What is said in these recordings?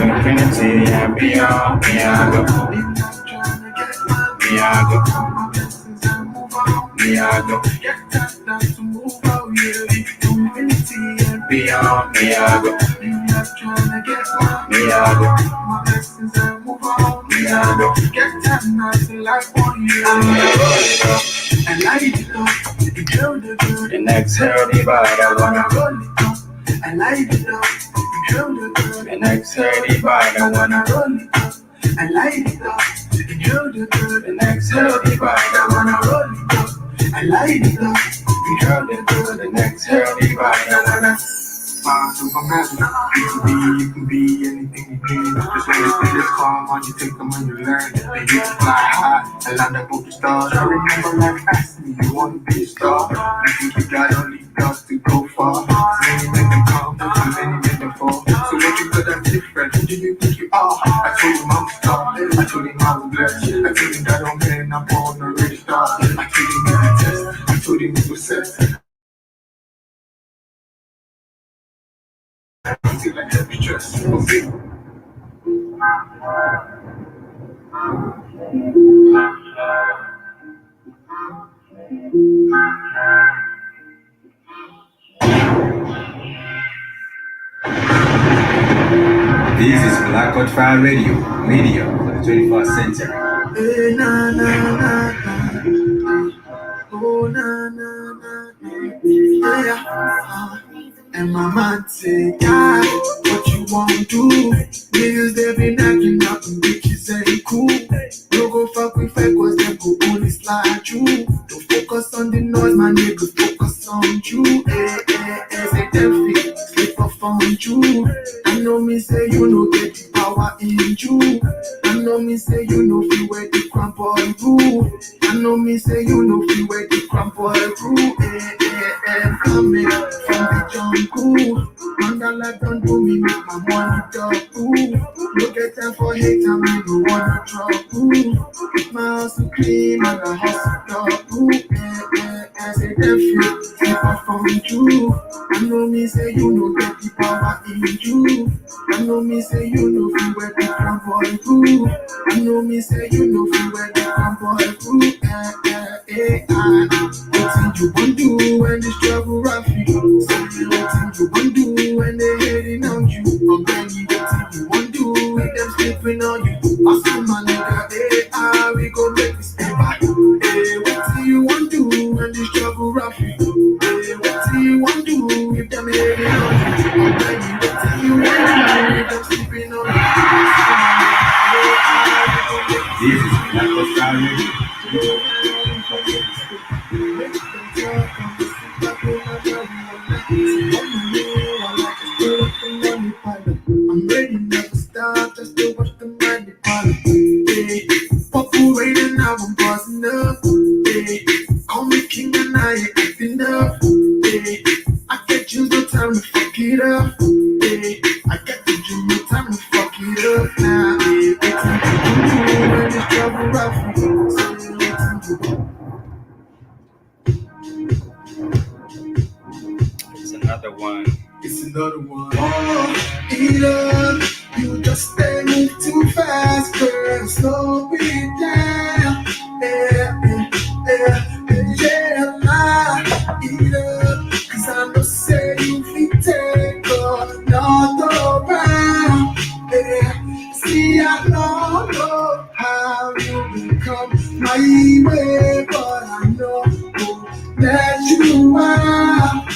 infinity and beyond, me I go. Me I go. Me I go. Beyond, me I go. Me I go. Me I go. And I need to know the next early bite I wanna roll it up. And I need to know the next early bite I wanna roll it up. And I need to know the next early bite I wanna roll it up. And I need to know the next early bite I wanna. Superman, you can be anything you dream. Just when you stay this calm, while you take them when you learn. They used to fly high and land up with the stars. I remember life asked me, you wanna be a star? You think you got only dogs to go far? Many make them come, but many make them fall. So what you got that's different? Who do you think you are? I told him I'm a star. I told him I was blessed. I told him that I'm man, I'm born already star. I told him every test. I told him it was set. Like heavy stress. Okay. This is Black Hot Fire Radio, media for the 21st century. Hey, na, na, na, na. Oh, na, na, na, na. Yeah. And my man say, God, what you want to do? Niggas, they be knocking out and bitches ain't cool. No go fuck with fake, cause them go only slide you. Don't focus on the noise, my niggas, focus on you. Say them feet, slip off on you. I know me say you know get the power in you. I know me say you know feel where the crump boy rule. I know me say you know feel where the crump boy rule. Coming from the jungle. Mandala don't do me, make my money double. No get time for hate, I mean no wanna trouble. My house is clean and I hustle double. I say them feel, keep off from you. I know me say you know get the power in you. I know me say you know feel where the crump boy rule. I know me say you know feel where the crump boy rule. What you gon' do when the struggle rough you? Say what you gon' do when they hating on you? Or when you what you gon' do when them sleeping on you? Hustle my nigga, we gon' make this stay back. What you gon' do when the struggle rough you? What you gon' do if them hating on you? Or when you what you gon' do if them sleeping on you? This is Black Hot Fire Radio. I'm ready, never stop, just to watch the money pile. Populating now, I'm buzzing up. Call me king and I ain't acting up. I can't use no time to fuck it up. I got to use no time to fuck it up now. When it's trouble rough, It's another one. it's another one. Oh, either you just stay move too fast, girl, slow it down. Either, cause I know say you fit take another round. See, I don't know how you become my way, but I know that you are.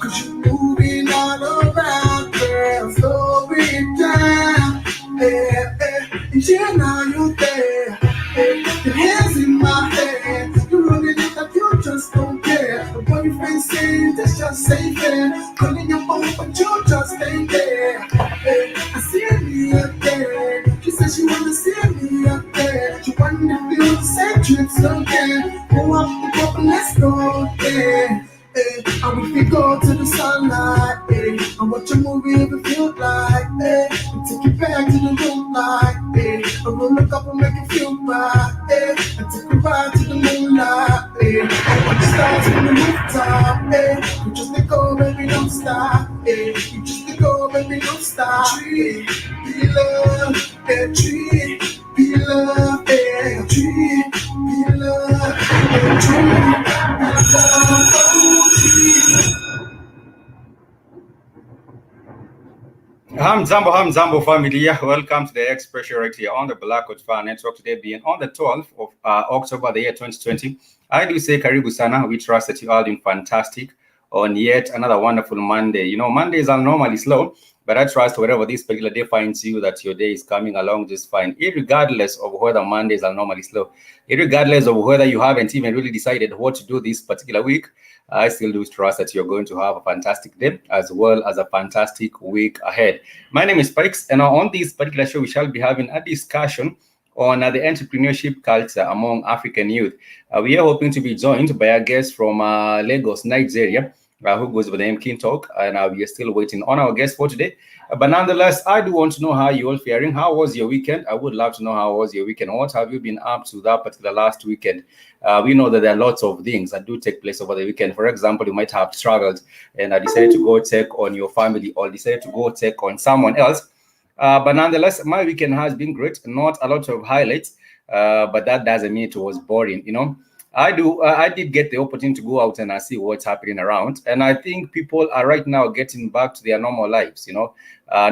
Cause you're moving all around, girl, slow it down. Yeah, now you're there. Your hands in my head. You're running it like you just don't care. The boyfriend saying that's just safe there. Calling your phone, but you just ain't there. I see me up there. She said she wanna see me up there. She wanna feel the same trips again. Go up the cup and let's go there. And we can go to the sunlight, and watch a movie if it feels like, and take you back to the moonlight, and we'll look up and make it feel right, and take a ride to the moonlight, Hey, you just let go, baby, don't stop. Hey, you just let go, baby, don't stop. Tree, be love, hey, tree, be love, hey, tree, be love, hey, tree, be love, oh, tree. Hamzambo family. Welcome to the expression right here on the Black Coach Fire Network. Today being on the 12th of October, the year 2020. I do say Karibu Sana. We trust that you are doing fantastic on yet another wonderful Monday. You know, Mondays are normally slow, but I trust whatever this particular day finds you, that your day is coming along just fine, regardless of whether Mondays are normally slow, regardless of whether you haven't even really decided what to do this particular week. I still do trust that you're going to have a fantastic day as well as a fantastic week ahead. My name is Pikes, and on this particular show, we shall be having a discussion on the entrepreneurship culture among African youth. We are hoping to be joined by a guest from Lagos, Nigeria, who goes by the name King Talk, and we are still waiting on our guest for today. But nonetheless, I do want to know how you all faring. How was your weekend? I would love to know how was your weekend. What have you been up to that particular last weekend? We know that there are lots of things that do take place over the weekend. For example, you might have traveled and decided to go check on your family or decided to go check on someone else. But nonetheless, my weekend has been great. Not a lot of highlights, but that doesn't mean it was boring. You know, I did get the opportunity to go out and see what's happening around, and I think people are right now getting back to their normal lives. You know,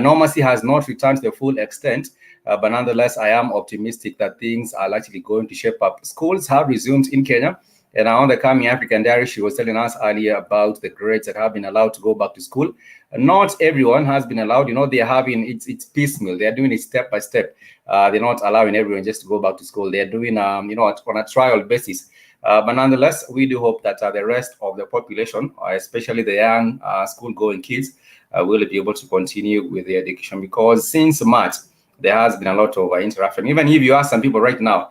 normalcy has not returned to the full extent, but nonetheless, I am optimistic that things are actually going to shape up. Schools have resumed in Kenya. And on the Coming African Diary, she was telling us earlier about the grades that have been allowed to go back to school. Not everyone has been allowed. You know, they're having it's piecemeal. They're doing it step by step. They're not allowing everyone just to go back to school. They're doing, on a trial basis. But nonetheless, we do hope that the rest of the population, especially the young school-going kids, will be able to continue with their education, because since March, there has been a lot of interaction. Even if you ask some people right now,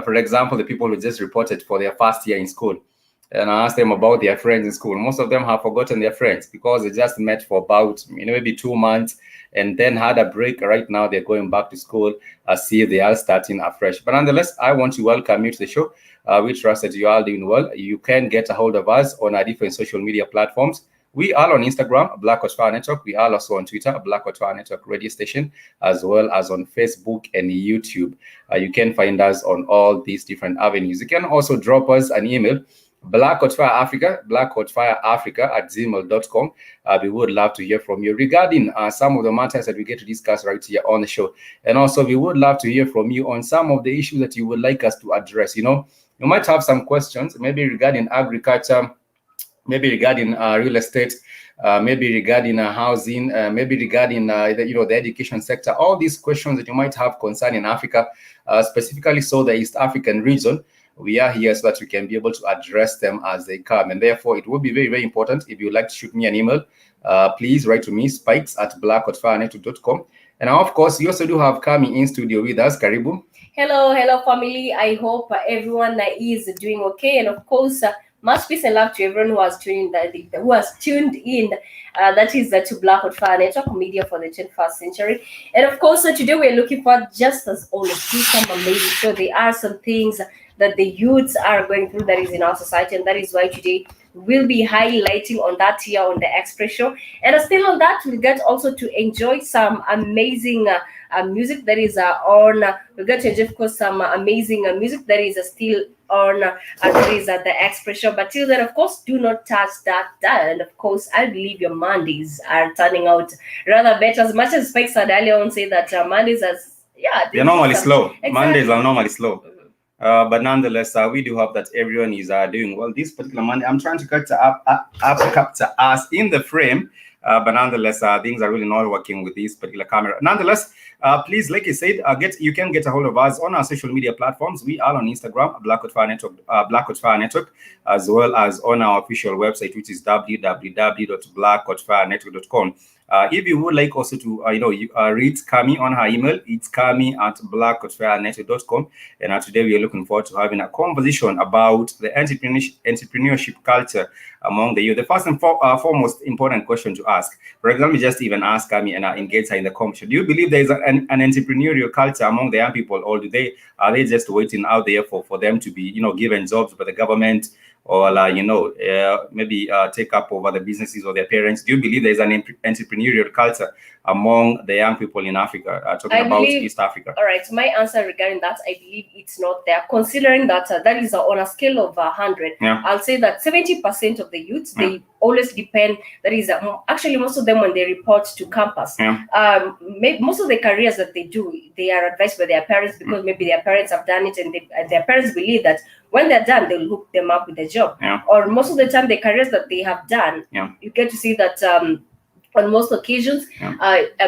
for example, the people who just reported for their first year in school, and I asked them about their friends in school, most of them have forgotten their friends because they just met for about maybe 2 months and then had a break. Right now, they're going back to school as if they are starting afresh. But nonetheless, I want to welcome you to the show. We trust that you are doing well. You can get a hold of us on our different social media platforms. We are on Instagram, Black Coach Fire Network. We are also on Twitter, Black Coach Fire Network Radio Station, as well as on Facebook and YouTube. You can find us on all these different avenues. You can also drop us an email, blackcoachfireafrica at gmail.com. We would love to hear from you regarding some of the matters that we get to discuss right here on the show. And also, we would love to hear from you on some of the issues that you would like us to address. You know, you might have some questions, maybe regarding agriculture, maybe regarding real estate, maybe regarding housing, maybe regarding the education sector. All these questions that you might have concerning Africa, specifically so the East African region, we are here so that we can be able to address them as they come. And therefore, it will be very, very important. If you'd like to shoot me an email, please write to me, spikes@blackcoachfirenet.com. And of course, we also do have Kami in studio with us. Karibu. Hello, family. I hope everyone is doing okay. And of course, much peace and love to everyone who has tuned in. That is to Black Coach Fire Network, media for the 21st century. And of course, today we're looking for, just as always, some amazing. So there are some things that the youths are going through that is in our society, and that is why today we'll be highlighting on that here on the Express Show. And still on that, we'll get also to enjoy some amazing music that is on. We'll get to enjoy, of course, some amazing music that is still on that is at the Express Show. But till then, of course, do not touch that dial. And of course, I believe your Mondays are turning out rather better. As much as Spike said earlier on, say that Mondays they're normally slow. Exactly. Mondays are normally slow. But nonetheless, we do hope that everyone is doing well. This particular Monday, I'm trying to capture us in the frame, but nonetheless, things are really not working with this particular camera. Nonetheless, please, like I said, you can get a hold of us on our social media platforms. We are on Instagram, Black Coach Fire Network, as well as on our official website, which is www.blackcoachfirenetwork.com. If you would like also to, read Kami on her email, it's kami@blackcoachfirenetwork.com. And today we are looking forward to having a conversation about the entrepreneurship culture among the youth. The first and foremost important question to ask, for example, just even ask Kami and engage her in the conversation. Do you believe there is an entrepreneurial culture among the young people, or are they just waiting out there for them to be, given jobs by the government, or maybe take up over the businesses of their parents? Do you believe there's an entrepreneurial culture among the young people in Africa, talking about East Africa? All right, my answer regarding that, I believe it's not there, considering that that is on a scale of 100. Yeah. I'll say that 70% of the youths, they always depend, that is actually most of them, when they report to campus, most of the careers that they do, they are advised by their parents, because maybe their parents have done it, and their parents believe that when they're done, they'll hook them up with a job. Or most of the time, the careers that they have done, you get to see that on most occasions,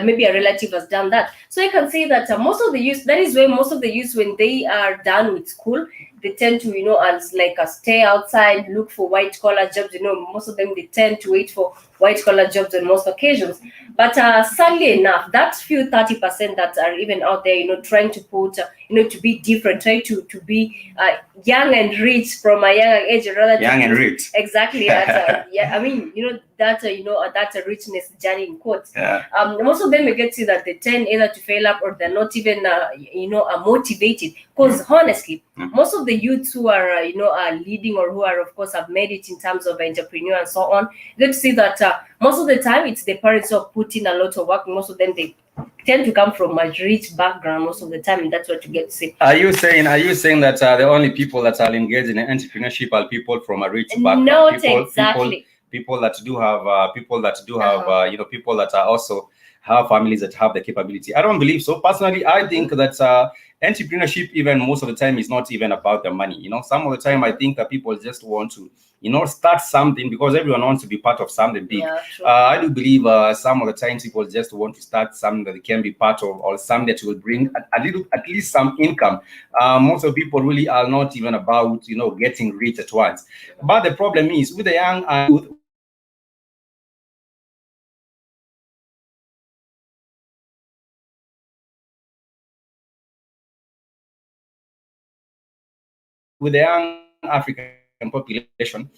maybe a relative has done that. So I can say that most of the youth, that is where most of the youth, when they are done with school, they tend to, as like stay outside, look for white collar jobs. Most of them, they tend to wait for white collar jobs on most occasions. But sadly enough, that few 30% that are even out there, trying to put, to be different, trying to be young and rich from a young age, rather young and rich. Exactly. That's a richness journey in quotes. Most of them, you get to see that they tend either to fail up, or they're not even motivated. Because honestly, most of the youths who are are leading, or who are, of course, have made it in terms of entrepreneur and so on, you get to see that most of the time it's the parents who are putting a lot of work. Most of them, they tend to come from a rich background most of the time, and that's what you get to see. Are you saying that the only people that are engaged in entrepreneurship are people from a rich background? Not exactly. People that do have people that are also have families that have the capability. I don't believe so. Personally, I think that entrepreneurship, even most of the time, is not even about the money. Some of the time, I think that people just want to start something, because everyone wants to be part of something big. I do believe some of the times people just want to start something that they can be part of, or something that will bring at least some income. Most of people really are not even about getting rich at once. But the problem is, with the young youth, with the young African population,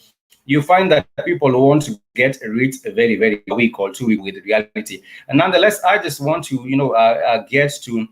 you find that people want to get rich very, very week or 2 weeks with reality. And nonetheless, I just want to, get to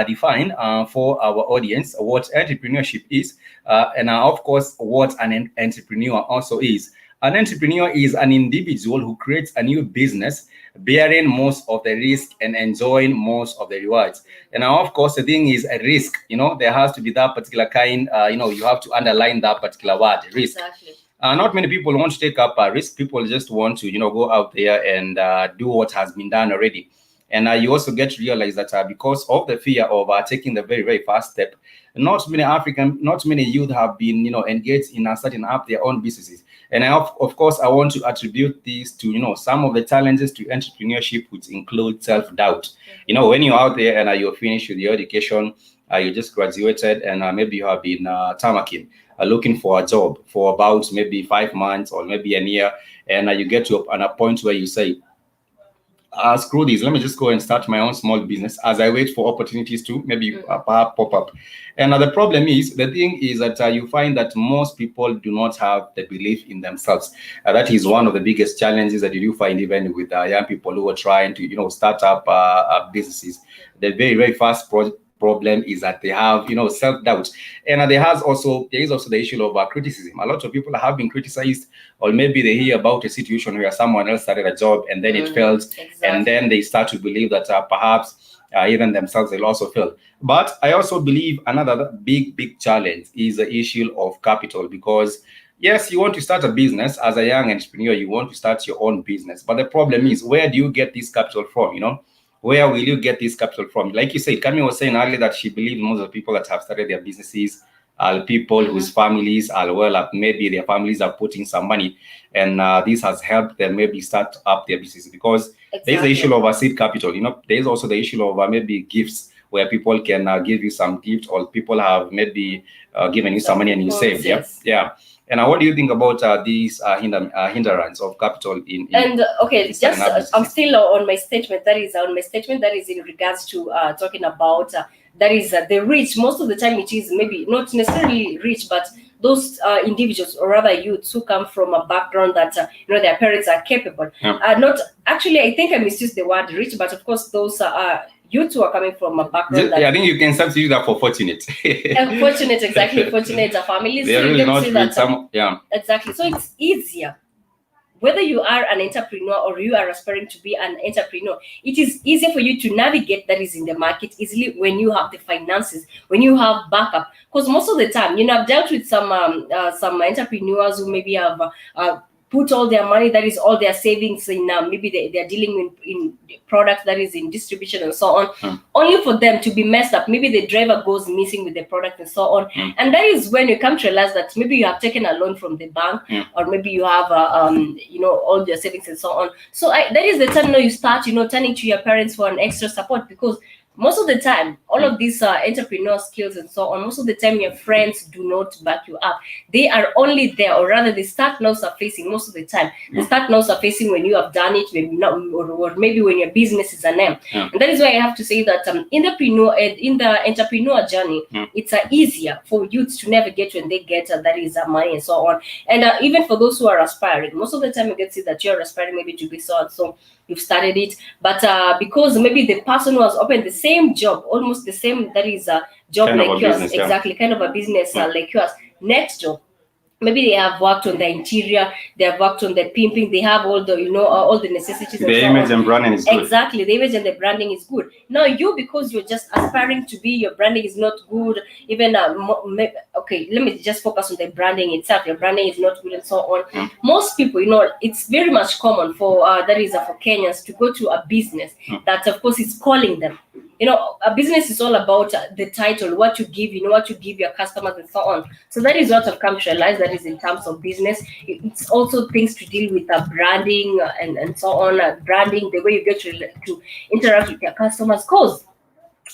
define for our audience what entrepreneurship is, and of course, what an entrepreneur also is. An entrepreneur is an individual who creates a new business, bearing most of the risk and enjoying most of the rewards. And now, of course, the thing is a risk. There has to be that particular kind. You have to underline that particular word, risk. Exactly. Not many people want to take up a risk. People just want to, go out there and do what has been done already. And you also get to realize that because of the fear of taking the very, very first step, not many youth have been, engaged in starting up their own businesses. And of course, I want to attribute this to, some of the challenges to entrepreneurship, which include self-doubt. When you're out there and you're finished with your education, you just graduated, and maybe you have been tamarking, looking for a job for about maybe 5 months or maybe a year, and you get to a point where you say, screw this, let me just go and start my own small business as I wait for opportunities to maybe perhaps pop up. And the problem is, the thing is that you find that most people do not have the belief in themselves. That is one of the biggest challenges that you do find even with young people who are trying to start up businesses. The very, very first problem is that they have self-doubt, and there is also the issue of criticism. A lot of people have been criticized, or maybe they hear about a situation where someone else started a job and then it fails. Exactly. And then they start to believe that perhaps even themselves will also fail. But I also believe another big challenge is the issue of capital, because yes, you want to start a business as a young entrepreneur, you want to start your own business, but the problem is, where do you get this capital from? Where will you get this capital from? Like you said, Kami was saying earlier that she believes most of the people that have started their businesses are people whose families are well up. Maybe their families are putting some money, and this has helped them maybe start up their businesses, because there's the issue of a seed capital. There's also the issue of maybe gifts, where people can give you some gift, or people have maybe given you some money and you save. Yes. Yeah. And what do you think about these hindrance of capital in okay, just I'm still on my statement. That is in regards to talking about that is the rich. Most of the time, it is maybe not necessarily rich, but those individuals, or rather youths, who come from a background that their parents are capable. Not actually, I think I misused the word rich, but of course those you two are coming from a background I think you can substitute that for fortunate. Fortunate, exactly. Fortunate families. They're So really you can not see with that some, yeah. exactly. So it's easier. Whether you are an entrepreneur or you are aspiring to be an entrepreneur, it is easier for you to navigate that is in the market easily when you have the finances, when you have backup. Because most of the time, I've dealt with some entrepreneurs who maybe have put all their money, that is all their savings in maybe they're dealing in products that is in distribution and so on, only for them to be messed up. Maybe the driver goes missing with the product and so on, and that is when you come to realize that maybe you have taken a loan from the bank, or maybe you have all your savings and so on. So that is the time you start turning to your parents for an extra support, because most of the time, all of these entrepreneur skills and so on, most of the time your friends do not back you up. They are only there, or rather they start now surfacing most of the time. They start now surfacing when you have done it, maybe not, or maybe when your business is a name. And that is why I have to say that in the entrepreneur journey, it's easier for youths to navigate when they get that is money and so on. And even for those who are aspiring, most of the time you can see that you're aspiring maybe to be so and so. You've started it, but because maybe the person who has opened the same job, almost the same, that is a job Kind of like a yours, business, yeah. exactly, kind of a business like yours. Next job, maybe they have worked on the interior, they have worked on the pimping, they have all the all the necessities. The image and branding is good. Exactly, the image and the branding is good. Now you, because you're just aspiring to be, your branding is not good. Even okay, let me just focus on the branding itself. Your branding is not good and so on. Most people, it's very much common for that is for Kenyans to go to a business that of course is calling them. A business is all about the title, what you give, what you give your customers and so on. So that is what I've come to realize, that is in terms of business. It's also things to deal with branding and so on. Branding, the way you get to interact with your customers. Because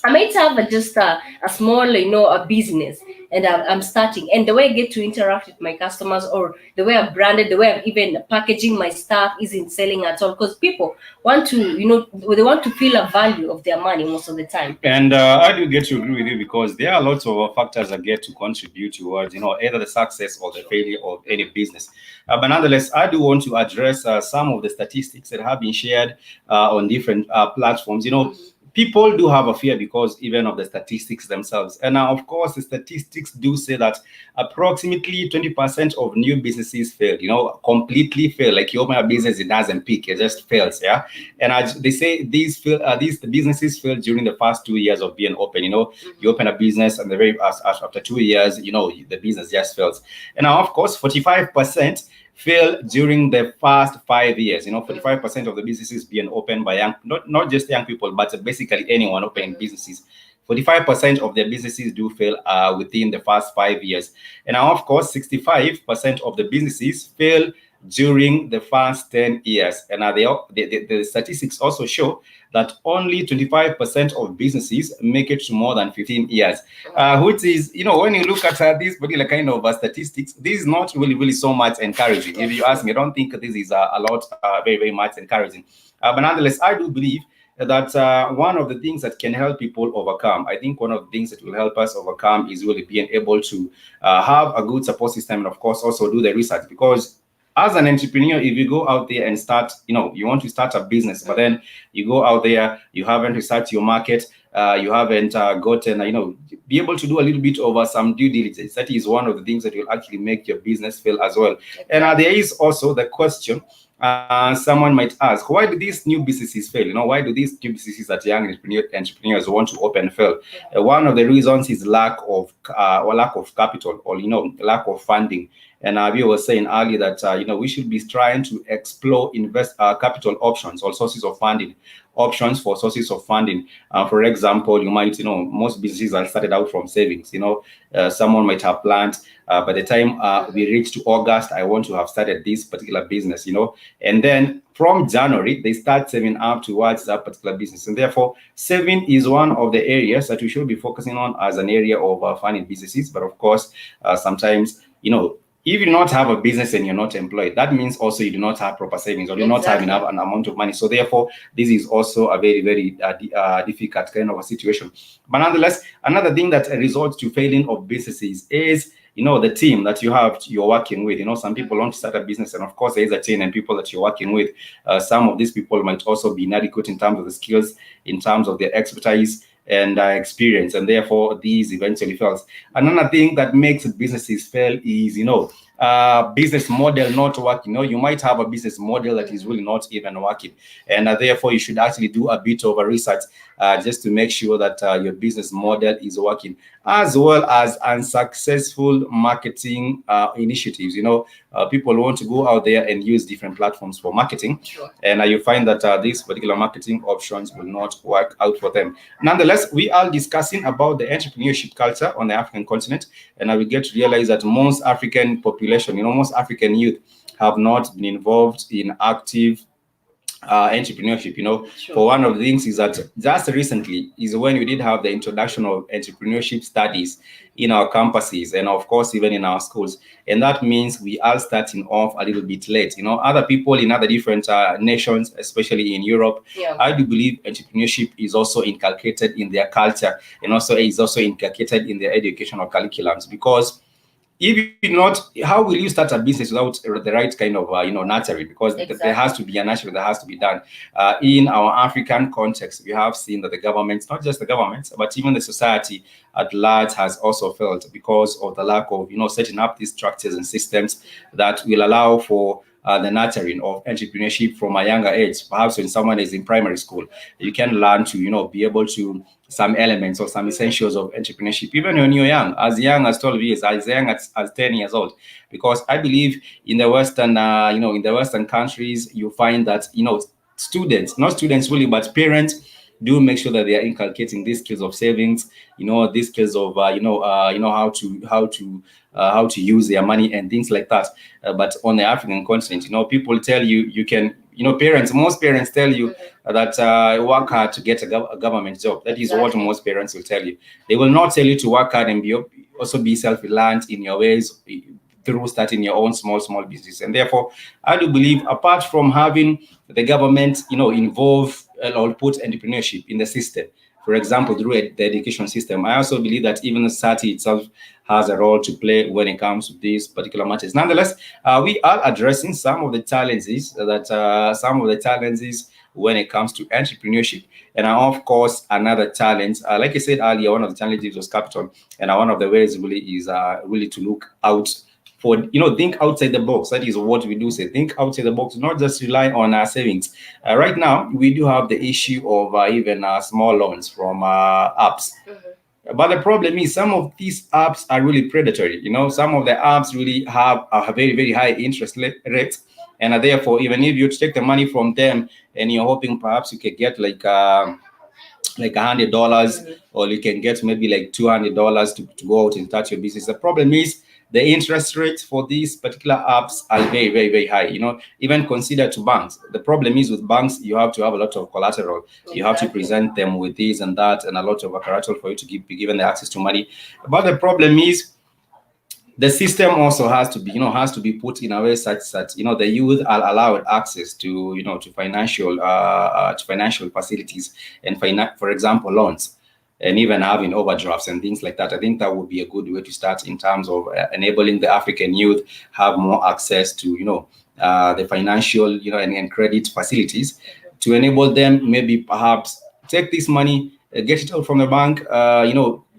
I might have just a small, a business, and I'm starting. And the way I get to interact with my customers, or the way I've branded, the way I'm even packaging my stuff isn't selling at all. Because people want to, they want to feel a value of their money most of the time. And I do get to agree with you, because there are lots of factors that get to contribute towards, either the success or the failure of any business. But nonetheless, I do want to address some of the statistics that have been shared on different platforms. People do have a fear because even of the statistics themselves. And now, of course, the statistics do say that approximately 20% of new businesses fail, completely fail. Like you open a business, it doesn't peak, it just fails, yeah? And they say these businesses fail during the first 2 years of being open. You open a business, and after 2 years, the business just fails. And now, of course, 45% fail during the first 5 years. 45% of the businesses being opened by not just young people, but basically anyone opening businesses. 45% of their businesses do fail within the first 5 years. And now, of course, 65% of the businesses fail during the first 10 years. And the statistics also show that only 25% of businesses make it to more than 15 years, which is, when you look at this particular kind of statistics, this is not really so much encouraging. If you ask me, I don't think this is a lot, very, very much encouraging. But nonetheless, I do believe that one of the things that can help people overcome, I think one of the things that will help us overcome is really being able to have a good support system, and of course also do the research. Because as an entrepreneur, if you go out there and start, you want to start a business, but then you go out there, you haven't researched your market, you haven't gotten, be able to do a little bit of some due diligence. That is one of the things that will actually make your business fail as well. And there is also the question, someone might ask, why do these new businesses fail? Why do these new businesses that young entrepreneurs want to open fail? One of the reasons is lack of capital, or lack of funding. And we were saying earlier that we should be trying to explore capital options or sources of funding. Options for sources of funding. For example, you might, most businesses are started out from savings. Someone might have planned, by the time we reach to August, I want to have started this particular business, and then from January, they start saving up towards that particular business. And therefore, saving is one of the areas that we should be focusing on as an area of funding businesses. But of course, sometimes, if you do not have a business and you're not employed, that means also you do not have proper savings, or you do not have enough an amount of money. So therefore, this is also a very, very difficult kind of a situation. But nonetheless, another thing that results to failing of businesses is the team that you're working with. Some people want to start a business, and of course there is a team and people that you're working with. Some of these people might also be inadequate in terms of the skills, in terms of their expertise and experience, and therefore these eventually fails. Another thing that makes businesses fail is business model not working. You might have a business model that is really not even working, and therefore you should actually do a bit of a research just to make sure that your business model is working, as well as unsuccessful marketing initiatives. People want to go out there and use different platforms for marketing, and you find that these particular marketing options will not work out for them. Nonetheless, we are discussing about the entrepreneurship culture on the African continent, and we get to realize that most African population, most African youth have not been involved in active entrepreneurship. For one of the things is that just recently is when we did have the introduction of entrepreneurship studies in our campuses, and of course even in our schools, and that means we are starting off a little bit late. Other people in other different nations, especially in Europe, I do believe entrepreneurship is also inculcated in their culture, and also is also inculcated in their educational curriculums, because if you not, how will you start a business without the right kind of nurturing? Because there has to be a nurturing that has to be done. In our African context, we have seen that the government, not just the government, but even the society at large, has also failed because of the lack of setting up these structures and systems that will allow for the nurturing of entrepreneurship from a younger age. Perhaps when someone is in primary school, you can learn to be able to some elements or some essentials of entrepreneurship, even when you're young as 12 years, as young as 10 years old. Because I believe in the Western, in the Western countries, you find that students, not students really, but parents do make sure that they are inculcating these skills of savings, these skills of how to use their money and things like that. But on the African continent, people tell you can, most parents tell you that work hard to get a government job. That is what most parents will tell you. They will not tell you to work hard and also be self-reliant in your ways through starting your own small business. And therefore, I do believe, apart from having the government, involve or put entrepreneurship in the system, for example, through the education system, I also believe that even the society itself has a role to play when it comes to these particular matters. Nonetheless, we are addressing some of the challenges when it comes to entrepreneurship. And of course, another challenge, like I said earlier, one of the challenges was capital, and one of the ways really is really to look out for, think outside the box. That is what we do say, think outside the box, not just rely on our savings. Right now, we do have the issue of even small loans from apps. But the problem is some of these apps are really predatory. Some of the apps really have a very, very high interest rate. And therefore, even if you take the money from them and you're hoping perhaps you could get like $100, or you can get maybe like $200 to go out and start your business. The problem is the interest rates for these particular apps are very, very, very high. Even consider to banks. The problem is with banks, you have to have a lot of collateral. You have to present them with this and that and a lot of collateral for you to be given the access to money. But the problem is the system also has to be put in a way such that the youth are allowed access to to financial facilities and for example loans, and even having overdrafts and things like that. I think that would be a good way to start in terms of enabling the African youth have more access to the financial and credit facilities to enable them maybe perhaps take this money, get it out from the bank,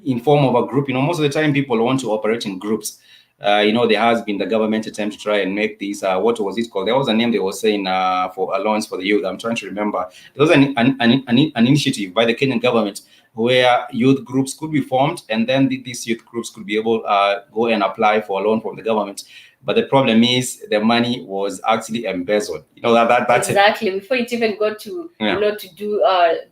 in form of a group. Most of the time people want to operate in groups. There has been the government attempt to try and make these, what was it called? There was a name they were saying for loans for the youth. I'm trying to remember. There was an initiative by the Kenyan government where youth groups could be formed, and then these youth groups could be able to go and apply for a loan from the government. But the problem is the money was actually embezzled. That's exactly it. Before it even got to to do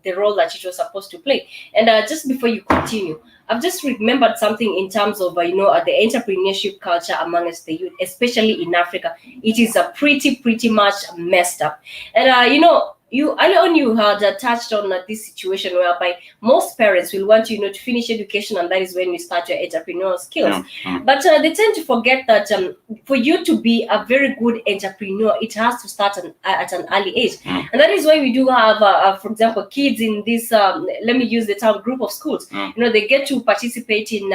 the role that it was supposed to play. And just before you continue, I've just remembered something in terms of the entrepreneurship culture amongst the youth, especially in Africa. It is a pretty much messed up. And you early on you had touched on this situation whereby most parents will want you, to finish education, and that is when you start your entrepreneurial skills. But they tend to forget that for you to be a very good entrepreneur, it has to start at an early age. And that is why we do have, for example, kids in this, let me use the term, group of schools. They get to participate in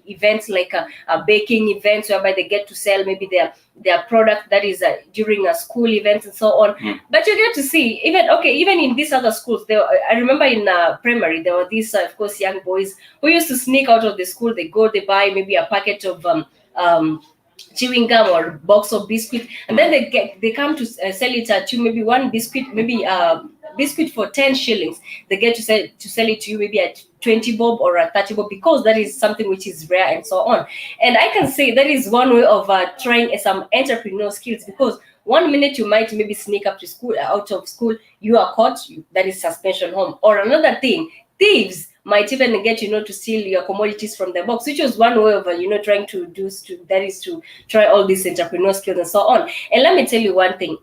events like baking events, whereby they get to sell maybe their product, that is during school events and so on. But you get to see, even in these other schools, I remember in primary, there were these of course young boys who used to sneak out of the school. They buy maybe a packet of chewing gum or box of biscuit, and then they come to sell it at you, maybe one biscuit, maybe biscuit for 10 shillings. They get to sell it to you maybe at 20 bob or a 30 bob, because that is something which is rare and so on. And I can say that is one way of trying some entrepreneurial skills, because one minute you might maybe sneak up to school, out of school, you are caught, that is suspension home. Or another thing, thieves might even get to steal your commodities from the box, which was one way of trying to do, that is to try all these entrepreneurial skills and so on. And let me tell you one thing.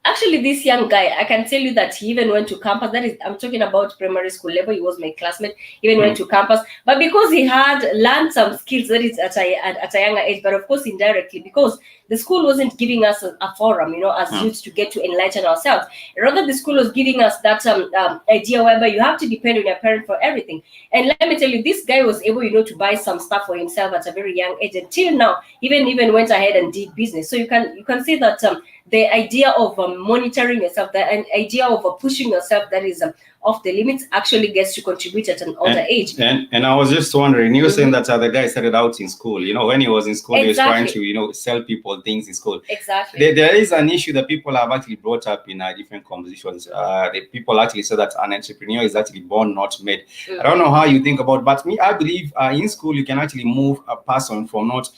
Actually, this young guy, I can tell you that he even went to campus. That is, I'm talking about primary school level. He was my classmate. He even went to campus, but because he had learned some skills, that is at a younger age, but of course indirectly, because the school wasn't giving us a forum, as youth, to get to enlighten ourselves. Rather, the school was giving us that idea whereby you have to depend on your parent for everything. And let me tell you, this guy was able, to buy some stuff for himself at a very young age. Until now, even went ahead and did business. So you can see that the idea of monitoring yourself, the idea of pushing yourself that is off the limits, actually gets to contribute at an older age. And I was just wondering, you were saying that the guy started out in school. When he was in school, he was trying to sell people things in school. Exactly. There is an issue that people have actually brought up in different conversations. The people actually say that an entrepreneur is actually born, not made. I don't know how you think about, but me, I believe in school you can actually move a person from not.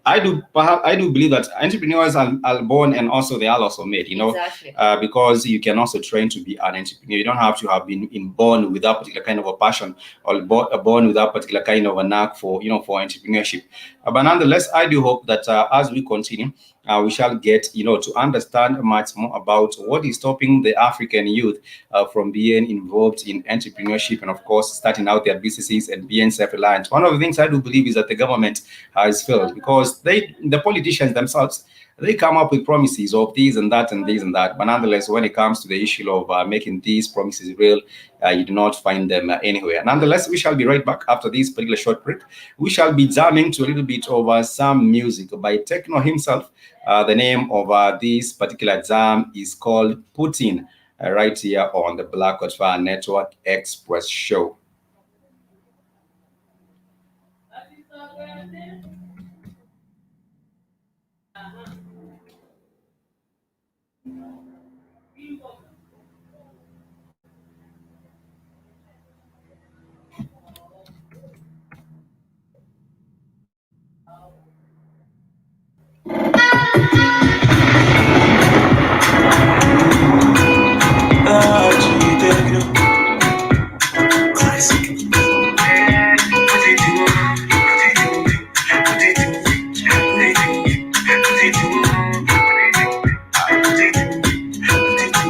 I do believe that entrepreneurs are born, and also they are also made, Exactly. Because you can also train to be an entrepreneur. You don't have to have been born with that particular kind of a passion, or born with that particular kind of a knack for entrepreneurship. But nonetheless, I do hope that as we continue, we shall get to understand much more about what is stopping the African youth from being involved in entrepreneurship, and of course starting out their businesses and being self-reliant. One of the things I do believe is that the government has failed, because the politicians themselves, they come up with promises of this and that and this and that, but nonetheless, when it comes to the issue of making these promises real, you do not find them anywhere. Nonetheless, we shall be right back after this particular short break. We shall be jamming to a little bit of some music by Techno himself. The name of this particular jam is called Putin, right here on the Black Hot Network Express Show.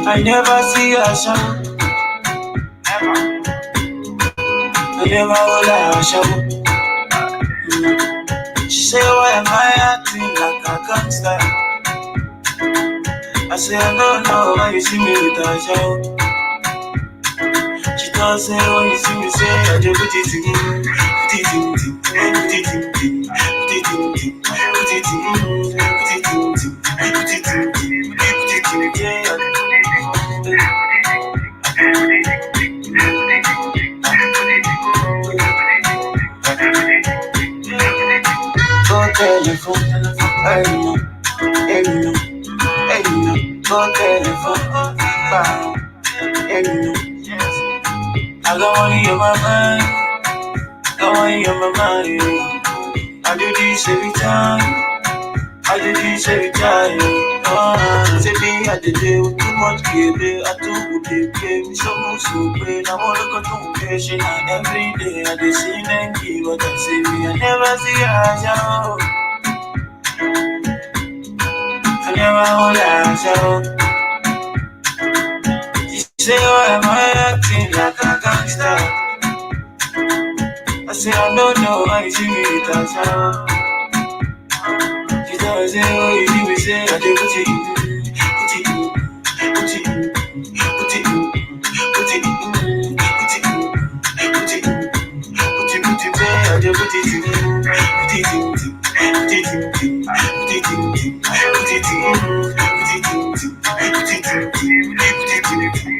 I never see her show. I never will her show. She say, why am I acting like a gangster? I say, I don't know why you see me with her show. She don't say, when you see me say, I just put it in, put it in, put it in, put it in, put it in, put it in, put it in, yeah. Go telephone, hey no, hey no, hey no. Go telephone, bang, hey no. I got money in my mind, got money in my mind. I do this every time, I do this every time. Say me I did it with too much game, I do good game, so much so great. I wanna go to patient, and every day I just see them give what I say me. I never see her, I never hold her, say, why am I acting like a gangster? I say, I don't know why you see me with that sound. She tell me, say, oh, you see me, say, I do put it in, put it in, put it in, put it in, put it in, put it in, put it in, put it, put it, say, I do put it in, put it in, put it in, put it in, put it in, put it in, put it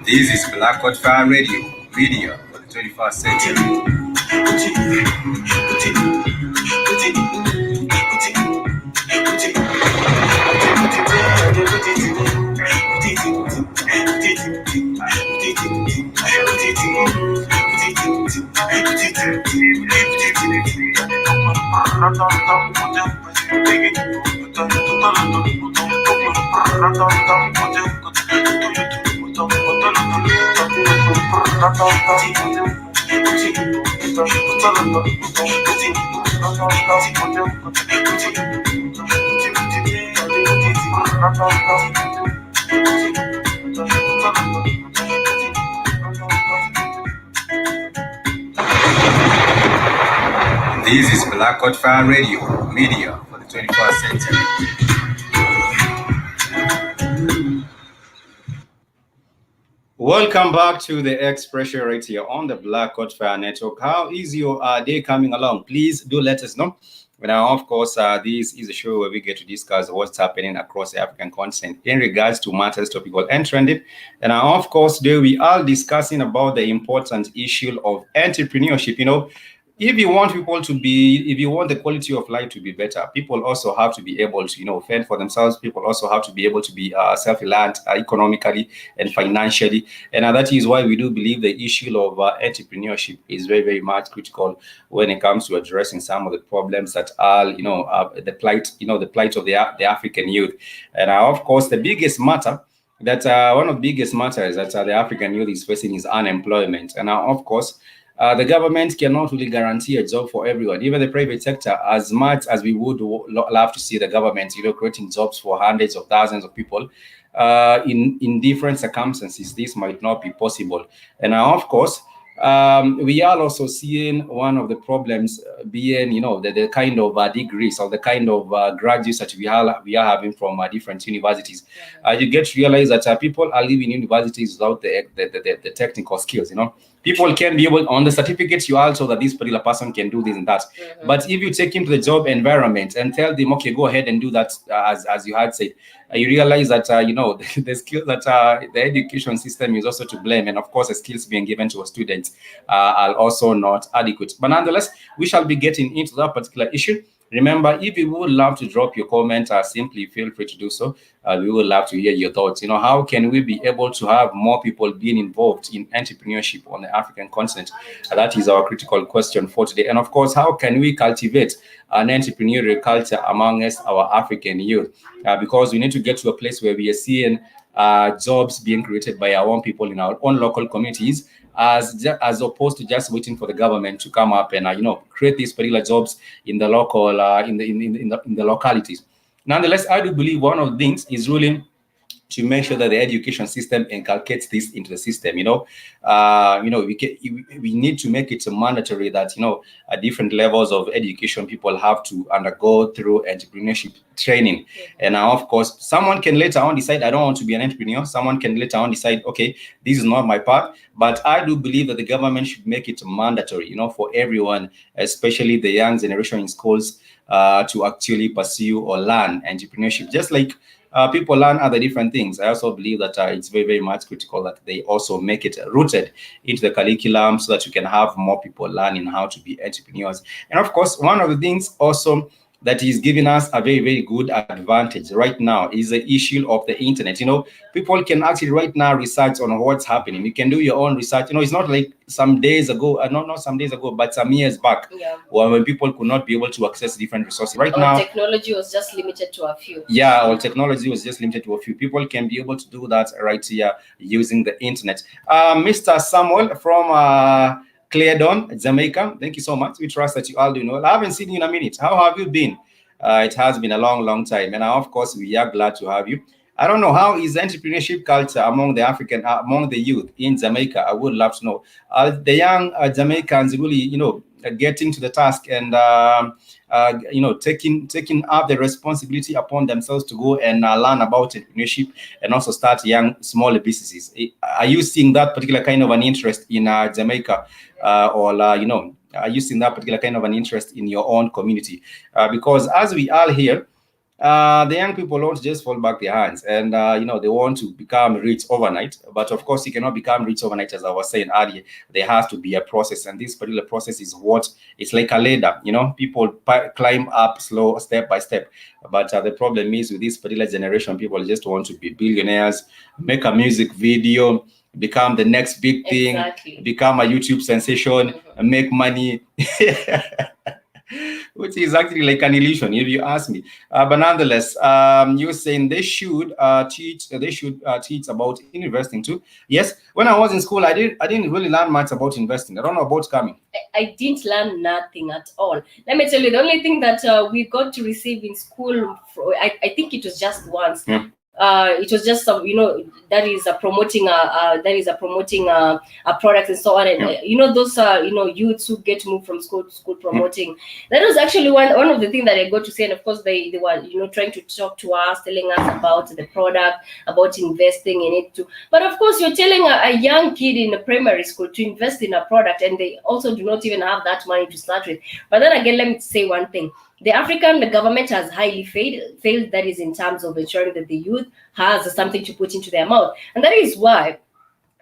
This is Black Fire Radio, video for the 21st century. This is Black Fire Radio, media for the 21st century. Welcome back to the Expression right here on the Black Fire Network. How is your day coming along? Please do let us know. Now, of course, this is a show where we get to discuss what's happening across the African continent in regards to matters topical and trending. And of course, today we are discussing about the important issue of entrepreneurship. You know, if you want people to be, if you want the quality of life to be better, people also have to be able to, fend for themselves. People also have to be able to be self-reliant economically and financially. And that is why we do believe the issue of entrepreneurship is very, very much critical when it comes to addressing some of the problems that are, the plight of the African youth. And of course, the biggest matter that one of the biggest matters that the African youth is facing is unemployment. And of course, the government cannot really guarantee a job for everyone, even the private sector. As much as we would love to see the government, creating jobs for hundreds of thousands of people, in different circumstances, this might not be possible. And of course, we are also seeing one of the problems being, the kind of degrees or the kind of graduates that we are having from different universities. You get to realize that people are leaving universities without the technical skills. People can be able, on the certificates, you also that this particular person can do this and that. But if you take him to the job environment and tell them, okay, go ahead and do that, as you had said, you realize that, the skills that the education system is also to blame. And of course, the skills being given to students are also not adequate. But nonetheless, we shall be getting into that particular issue. Remember, if you would love to drop your comment, simply feel free to do so. We would love to hear your thoughts. How can we be able to have more people being involved in entrepreneurship on the African continent? That is our critical question for today. And of course, how can we cultivate an entrepreneurial culture amongst our African youth? Because we need to get to a place where we are seeing jobs being created by our own people in our own local communities, as opposed to just waiting for the government to come up and create these particular jobs in the local in the localities. Nonetheless, I do believe one of the things is really to make sure that the education system inculcates this into the system. We need to make it mandatory that at different levels of education, people have to undergo through entrepreneurship training. And of course, someone can later on decide, I don't want to be an entrepreneur. Someone can later on decide, okay, this is not my path. But I do believe that the government should make it mandatory, for everyone, especially the young generation in schools, to actually pursue or learn entrepreneurship, just like people learn other different things. I also believe that it's very, very much critical that they also make it rooted into the curriculum so that you can have more people learning how to be entrepreneurs. And of course, one of the things also that is giving us a very, very good advantage right now is the issue of the internet. People can actually right now research on what's happening. You can do your own research. It's not like some days ago, not some days ago, but some years back, when people could not be able to access different resources. Right now, technology was just limited to a few. Yeah, or technology was just limited to a few. People can be able to do that right here using the internet. Mr. Samuel from Cleardon, Jamaica, thank you so much. We trust that you all doing well. I haven't seen you in a minute. How have you been? It has been a long, long time, and of course, we are glad to have you. I don't know, how is entrepreneurship culture among the among the youth in Jamaica? I would love to know. The young Jamaicans really, getting to the task and taking up the responsibility upon themselves to go and learn about entrepreneurship and also start young, small businesses. Are you seeing that particular kind of an interest in Jamaica, are you seeing that particular kind of an interest in your own community? Because as we are here, the young people don't just fall back their hands and they want to become rich overnight. But of course, you cannot become rich overnight. As I was saying earlier, there has to be a process, and this particular process is it's like a ladder. People climb up slow, step by step. But the problem is, with this particular generation, people just want to be billionaires, make a music video, become the next big thing, become a YouTube sensation, and make money. Which is actually like an illusion, if you ask me. But nonetheless, you're saying they should teach about investing too. Yes, when I was in school, I didn't really learn much about investing. I don't know about coming. I didn't learn nothing at all. Let me tell you, the only thing that we got to receive in school, I think it was just once. Yeah. It was just that is promoting a product and so on, and those youths who get moved from school to school promoting. That was actually one of the things that I got to say, and of course they were trying to talk to us, telling us about the product, about investing in it too. But of course, you're telling a young kid in a primary school to invest in a product, and they also do not even have that money to start with. But then again, let me say one thing. The government has highly failed, that is in terms of ensuring that the youth has something to put into their mouth. And that is why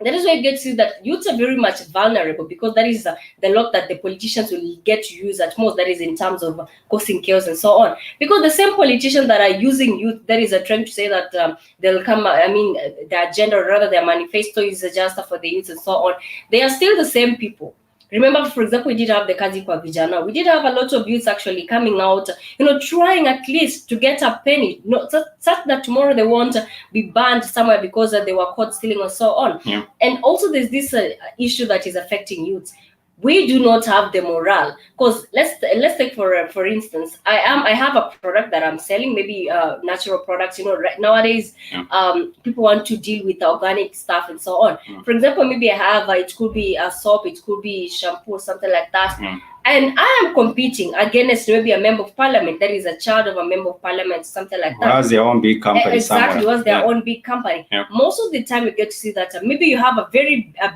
you get to see that youths are very much vulnerable, because that is the lot that the politicians will get to use at most, that is in terms of causing chaos and so on. Because the same politicians that are using youth, that is trying to say that they'll come, their agenda, or rather their manifesto is just for the youth and so on, they are still the same people. Remember, for example, we did have the Kazi kwa Vijana. We did have a lot of youths actually coming out, trying at least to get a penny, such that tomorrow they won't be banned somewhere because they were caught stealing and so on. Yeah. And also there's this issue that is affecting youths. We do not have the morale, because let's take for instance, I have a product that I'm selling, maybe natural products. Right nowadays, people want to deal with organic stuff and so on. For example, maybe I have it could be a soap, it could be shampoo, something like that. And I am competing against maybe a member of parliament, that is a child of a member of parliament, something like that. Was their own big company. Exactly, was their own big company. Yeah. Most of the time, you get to see that maybe you have a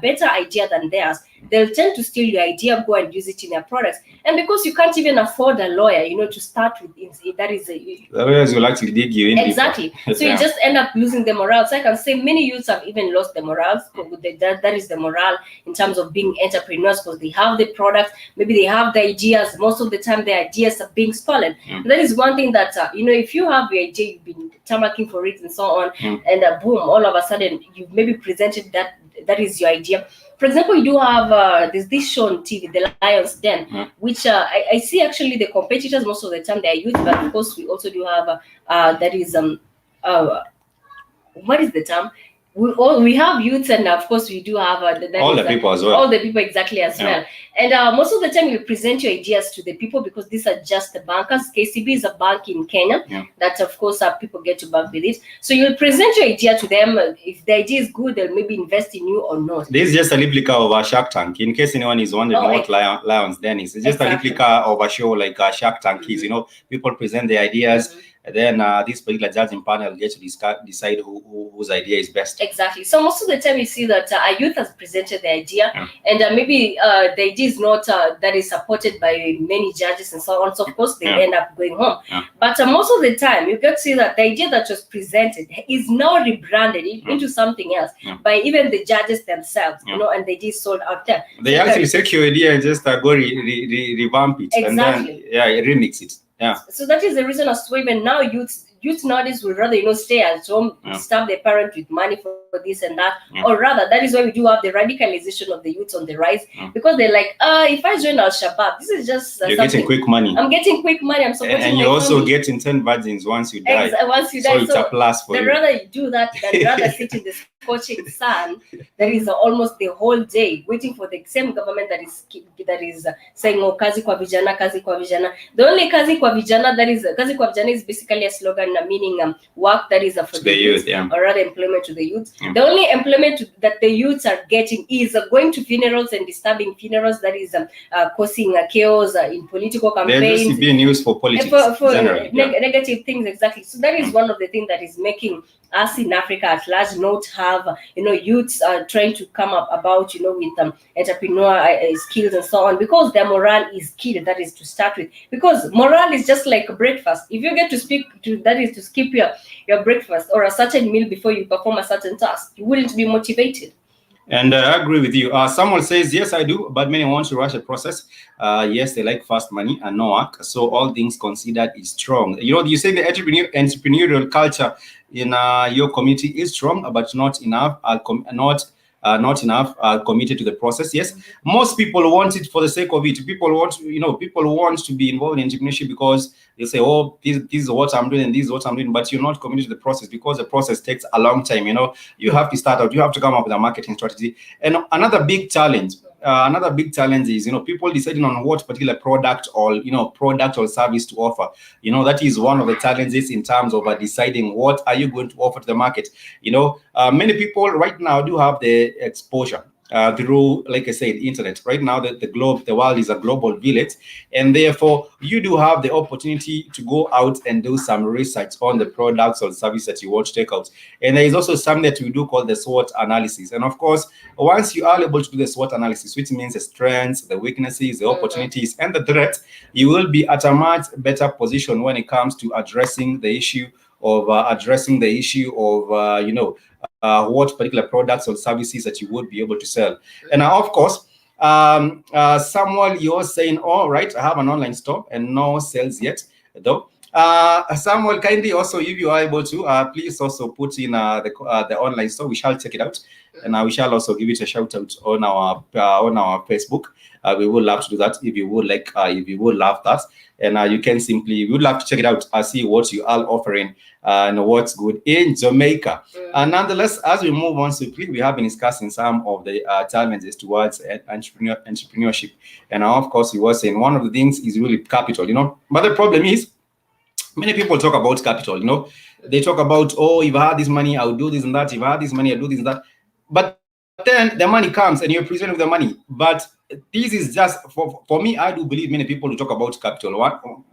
better idea than theirs. They'll tend to steal your idea, go and use it in their products. And because you can't even afford a lawyer, to start with, that is the lawyers will actually dig you in. Exactly. So you just end up losing the morale. So I can say many youths have even lost the morale. That is the morale in terms of being entrepreneurs, because they have the products, maybe they have the ideas. Most of the time, the ideas are being stolen. That is one thing that if you have your idea, you've been tamaking for it and so on, and boom, all of a sudden you've maybe presented that is your idea. For example, you do have there's this show on TV, The Lion's Den, which I see actually the competitors most of the time they are youth, but of course we also do have that is what is the term? We have youths, and of course we do have all the people as well. All the people exactly as well. And most of the time you present your ideas to the people, because these are just the bankers. KCB is a bank in Kenya that of course people get to bank with it. So you'll present your idea to them. If the idea is good, they'll maybe invest in you or not. This is just a replica of a Shark Tank. In case anyone is wondering what Lion's Den is, it's just a replica of a show like Shark Tank is. People present their ideas. And then this particular judging panel gets to decide whose idea is best. Exactly. So most of the time you see that a youth has presented the idea, and maybe the idea is not that is supported by many judges and so on. So of course they end up going home. But most of the time you get to see that the idea that was presented is now rebranded into something else by even the judges themselves. And they just sold out there. They actually take your idea and just go revamp it, and then remix it. Yeah. So that is the reason as to even now youth nowadays would rather stay at home, starve their parents with money for this and that, or rather that is why we do have the radicalization of the youth on the rise, because they're like, if I join Al Shabaab, this is just you're getting quick money. I'm getting quick money. I'm supporting and my you also family. getting 10 virgins once you die. Once you die, so it's a plus for they'd you. rather you do that than rather sit in the scorching sun that is almost the whole day waiting for the same government that is saying, oh, kazi kwa vijana, kazi kwa vijana. The only kazi kwa vijana, that is kazi kwa vijana, is basically a slogan meaning work that is for the youth, or rather employment to the youth. The only employment that the youths are getting is going to funerals and disturbing funerals, that is causing chaos in political campaigns. They're just being used for politics, for generally, negative things, exactly. So that is one of the things that is making us in Africa at large not have youths trying to come up about with entrepreneur skills and so on, because their morale is killed. That is to start with, because morale is just like breakfast. If you get to skip your breakfast or a certain meal before you perform a certain task, you wouldn't be motivated. And I agree with you. Someone says, yes, I do, but many want to rush a process. Yes, they like fast money and no work. So all things considered is strong. You say the entrepreneurial culture in your community is strong, but not enough. Not enough committed to the process. Yes, most people want it for the sake of it. People want to be involved in entrepreneurship because they say, oh, this is what I'm doing and this is what I'm doing, but you're not committed to the process because the process takes a long time. You have to start out, you have to come up with a marketing strategy. And another big challenge is people deciding on what particular product or service to offer. That is one of the challenges in terms of deciding what are you going to offer to the market. Many people right now do have the exposure through, like I said, internet. Right now, the world is a global village, and therefore you do have the opportunity to go out and do some research on the products or service that you want to take out. And there is also something that we do call the SWOT analysis. And of course, once you are able to do the SWOT analysis, which means the strengths, the weaknesses, the opportunities, and the threats, you will be at a much better position when it comes to addressing the issue of what particular products or services that you would be able to sell. And of course, Samuel, you're saying, all right, I have an online store and no sales yet, though. Samuel, kindly also, if you are able to, please also put in the online store. We shall check it out, and we shall also give it a shout out on our Facebook. We would love to do that if you would like. If you would love that, and you can simply, we would love to check it out. See what you are offering and what's good in Jamaica. And nonetheless, as we move on swiftly, we have been discussing some of the challenges towards entrepreneurship, and of course, we were saying one of the things is really capital. But the problem is, many people talk about capital. They talk about, oh, if I had this money, I would do this and that. If I had this money, I'd do this and that. But then the money comes and you're presented with the money. But this is just for me. I do believe many people who talk about capital.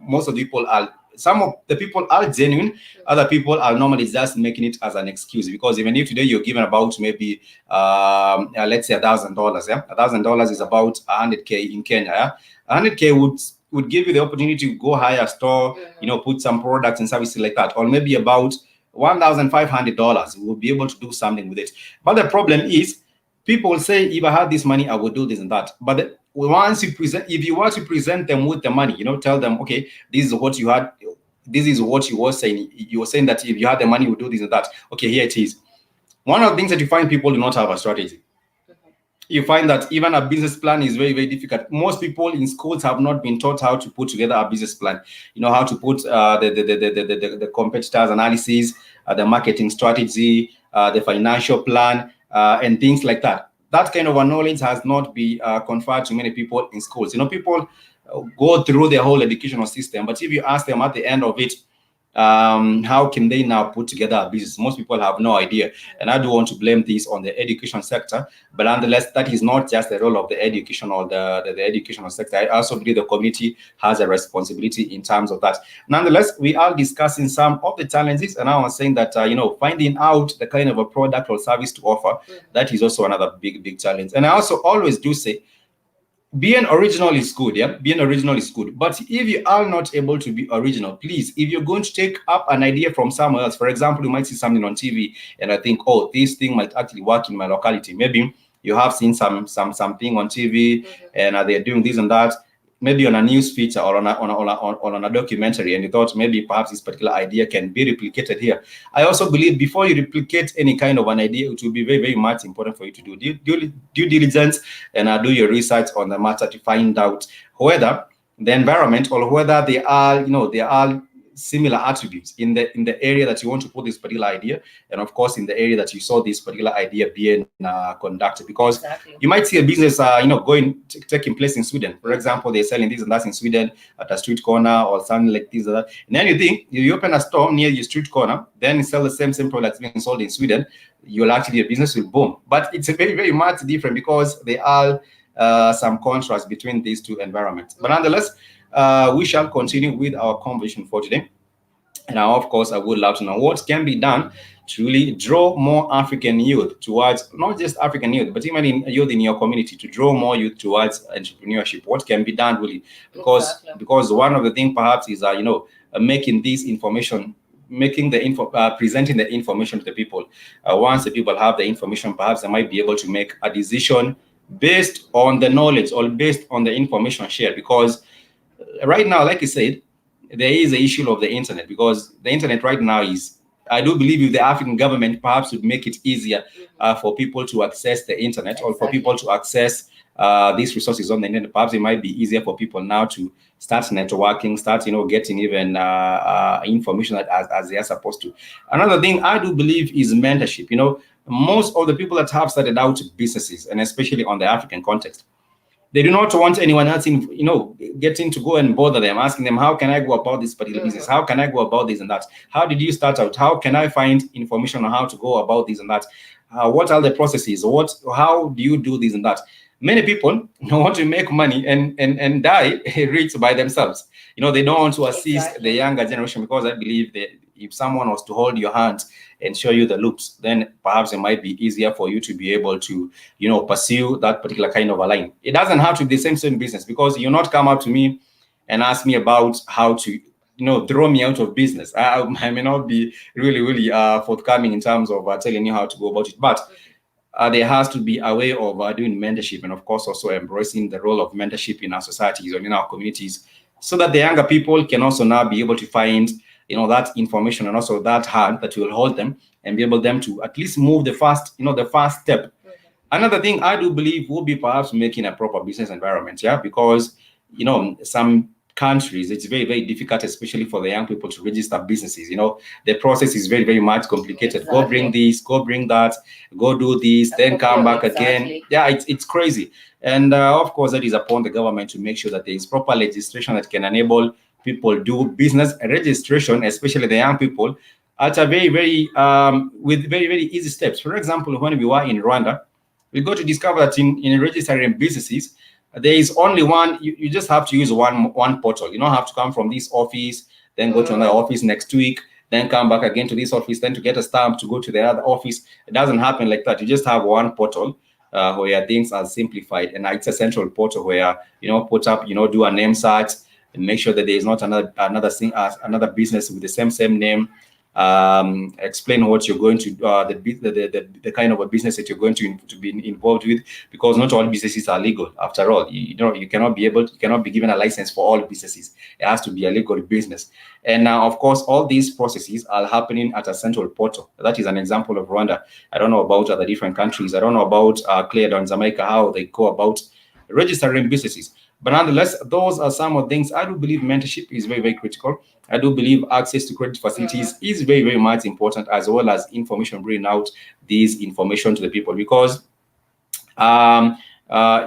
Most of the people are. Some of the people are genuine. Other people are normally just making it as an excuse, because even if today you're given about maybe let's say $1,000, yeah, $1,000 is about 100K in Kenya. Yeah? 100K would give you the opportunity to go hire a store, put some products and services like that, or maybe about $1,500. You will be able to do something with it. But the problem is, people say, if I had this money, I would do this and that. But once you present, if you want to present them with the money, tell them, okay, this is what you had. This is what you were saying. You were saying that if you had the money, you would do this and that. Okay, here it is. One of the things that you find, people do not have a strategy. You find that even a business plan is very, very difficult. Most people in schools have not been taught how to put together a business plan. How to put the competitors analysis, the marketing strategy, the financial plan, and things like that. That kind of a knowledge has not been conferred to many people in schools. People go through the whole educational system, but if you ask them at the end of it, how can they now put together a business? Most people have no idea, and I do want to blame this on the education sector, but nonetheless, that is not just the role of the education or the educational sector. I also believe the community has a responsibility in terms of that. Nonetheless, we are discussing some of the challenges, and I was saying that finding out the kind of a product or service to offer, that is also another big challenge. And I also always do say, being original is good, yeah. Being original is good, but if you are not able to be original, please, if you're going to take up an idea from somewhere else, for example, you might see something on TV and I think, oh, this thing might actually work in my locality. Maybe you have seen something on TV and they're doing this and that. maybe on a news feature or on a documentary, and you thought maybe perhaps this particular idea can be replicated here. I also believe before you replicate any kind of an idea, it will be very, very much important for you to do due diligence and do your research on the matter to find out whether the environment or whether they are, they are similar attributes in the area that you want to put this particular idea, and of course in the area that you saw this particular idea being conducted. Because you might see a business taking place in Sweden, for example. They're selling this and that in Sweden at a street corner or something like this or that, and then you think you open a store near your street corner, then you sell the same products being sold in Sweden, you'll actually, your business will boom. But it's a very, very much different because there are some contrast between these two environments. But nonetheless, we shall continue with our conversation for today. And now, of course, I would love to know what can be done to really draw more African youth towards, not just African youth, but even youth in your community, to draw more youth towards entrepreneurship. What can be done really? Because one of the things perhaps is making this information, presenting the information to the people. Once the people have the information, perhaps they might be able to make a decision based on the knowledge or based on the information shared. Because right now, like you said, there is the issue of the internet, because the internet right now is, I do believe if the African government perhaps would make it easier for people to access the internet, or for people to access these resources on the internet, perhaps it might be easier for people now to start networking, start getting even information as they are supposed to. Another thing I do believe is mentorship. Most of the people that have started out businesses, and especially on the African context, they do not want anyone else getting to go and bother them, asking them, how can I go about this particular business? How can I go about this and that? How did you start out? How can I find information on how to go about this and that? What are the processes? How do you do this and that? Many people want to make money and die rich by themselves. They don't want to assist the younger generation, because I believe that if someone was to hold your hand and show you the loops, then perhaps it might be easier for you to be able to, pursue that particular kind of a line. It doesn't have to be the same business, because you'll not come up to me and ask me about how to, throw me out of business. I may not be really forthcoming in terms of telling you how to go about it, but there has to be a way of doing mentorship, and of course also embracing the role of mentorship in our societies or in our communities, so that the younger people can also now be able to find that information, and also that hand that will hold them and be able them to at least move the first step. Another thing I do believe will be perhaps making a proper business environment, because some countries, it's very, very difficult, especially for the young people, to register businesses. The process is very, very much complicated. Go bring this, go bring that, go do this, then come back again. Yeah, it's crazy. And of course, that is upon the government to make sure that there is proper legislation that can enable people do business registration, especially the young people, at a very, very with very, very easy steps. For example, when we were in Rwanda, we got to discover that in registering businesses, there is only one. You just have to use one portal. You don't have to come from this office, then go to another office next week, then come back again to this office, then to get a stamp to go to the other office. It doesn't happen like that. You just have one portal where things are simplified, and it's a central portal where put up, do a name search, and make sure that there is not another business with the same name. Explain what you're going to the kind of a business that you're going to be involved with, because not all businesses are legal. After all, you cannot be given a license for all businesses. It has to be a legal business. And now, of course, all these processes are happening at a central portal. That is an example of Rwanda. I don't know about other different countries. I don't know about Clear on Jamaica, how they go about registering businesses. But nonetheless, those are some of the things. I do believe mentorship is very, very critical. I do believe access to credit facilities is very, very much important, as well as information, bringing out these information to the people. Because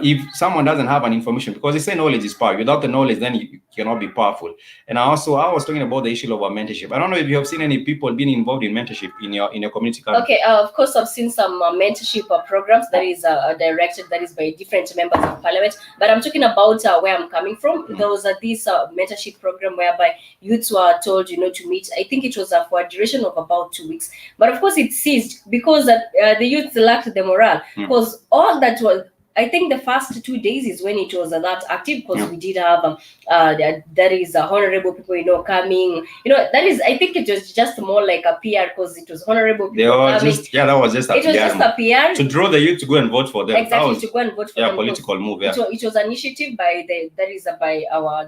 if someone doesn't have an information, because they say knowledge is power. Without the knowledge, then you cannot be powerful. And I was talking about the issue of mentorship. I don't know if you have seen any people being involved in mentorship in your community. Okay, of course, I've seen some mentorship programs that is directed, that is by different members of parliament. But I'm talking about where I'm coming from. There was this mentorship program whereby youths were told, to meet. I think it was for a duration of about 2 weeks. But of course, it ceased because the youths lacked the morale. Because all that was I think the first 2 days is when it was that active, because we did have that is honorable people, coming. That is, I think it was just more like a PR, because it was honorable people coming. That was just a it was just a PR to draw the youth to go and vote for them. Exactly, to go and vote for them. Political move. It was an initiative by our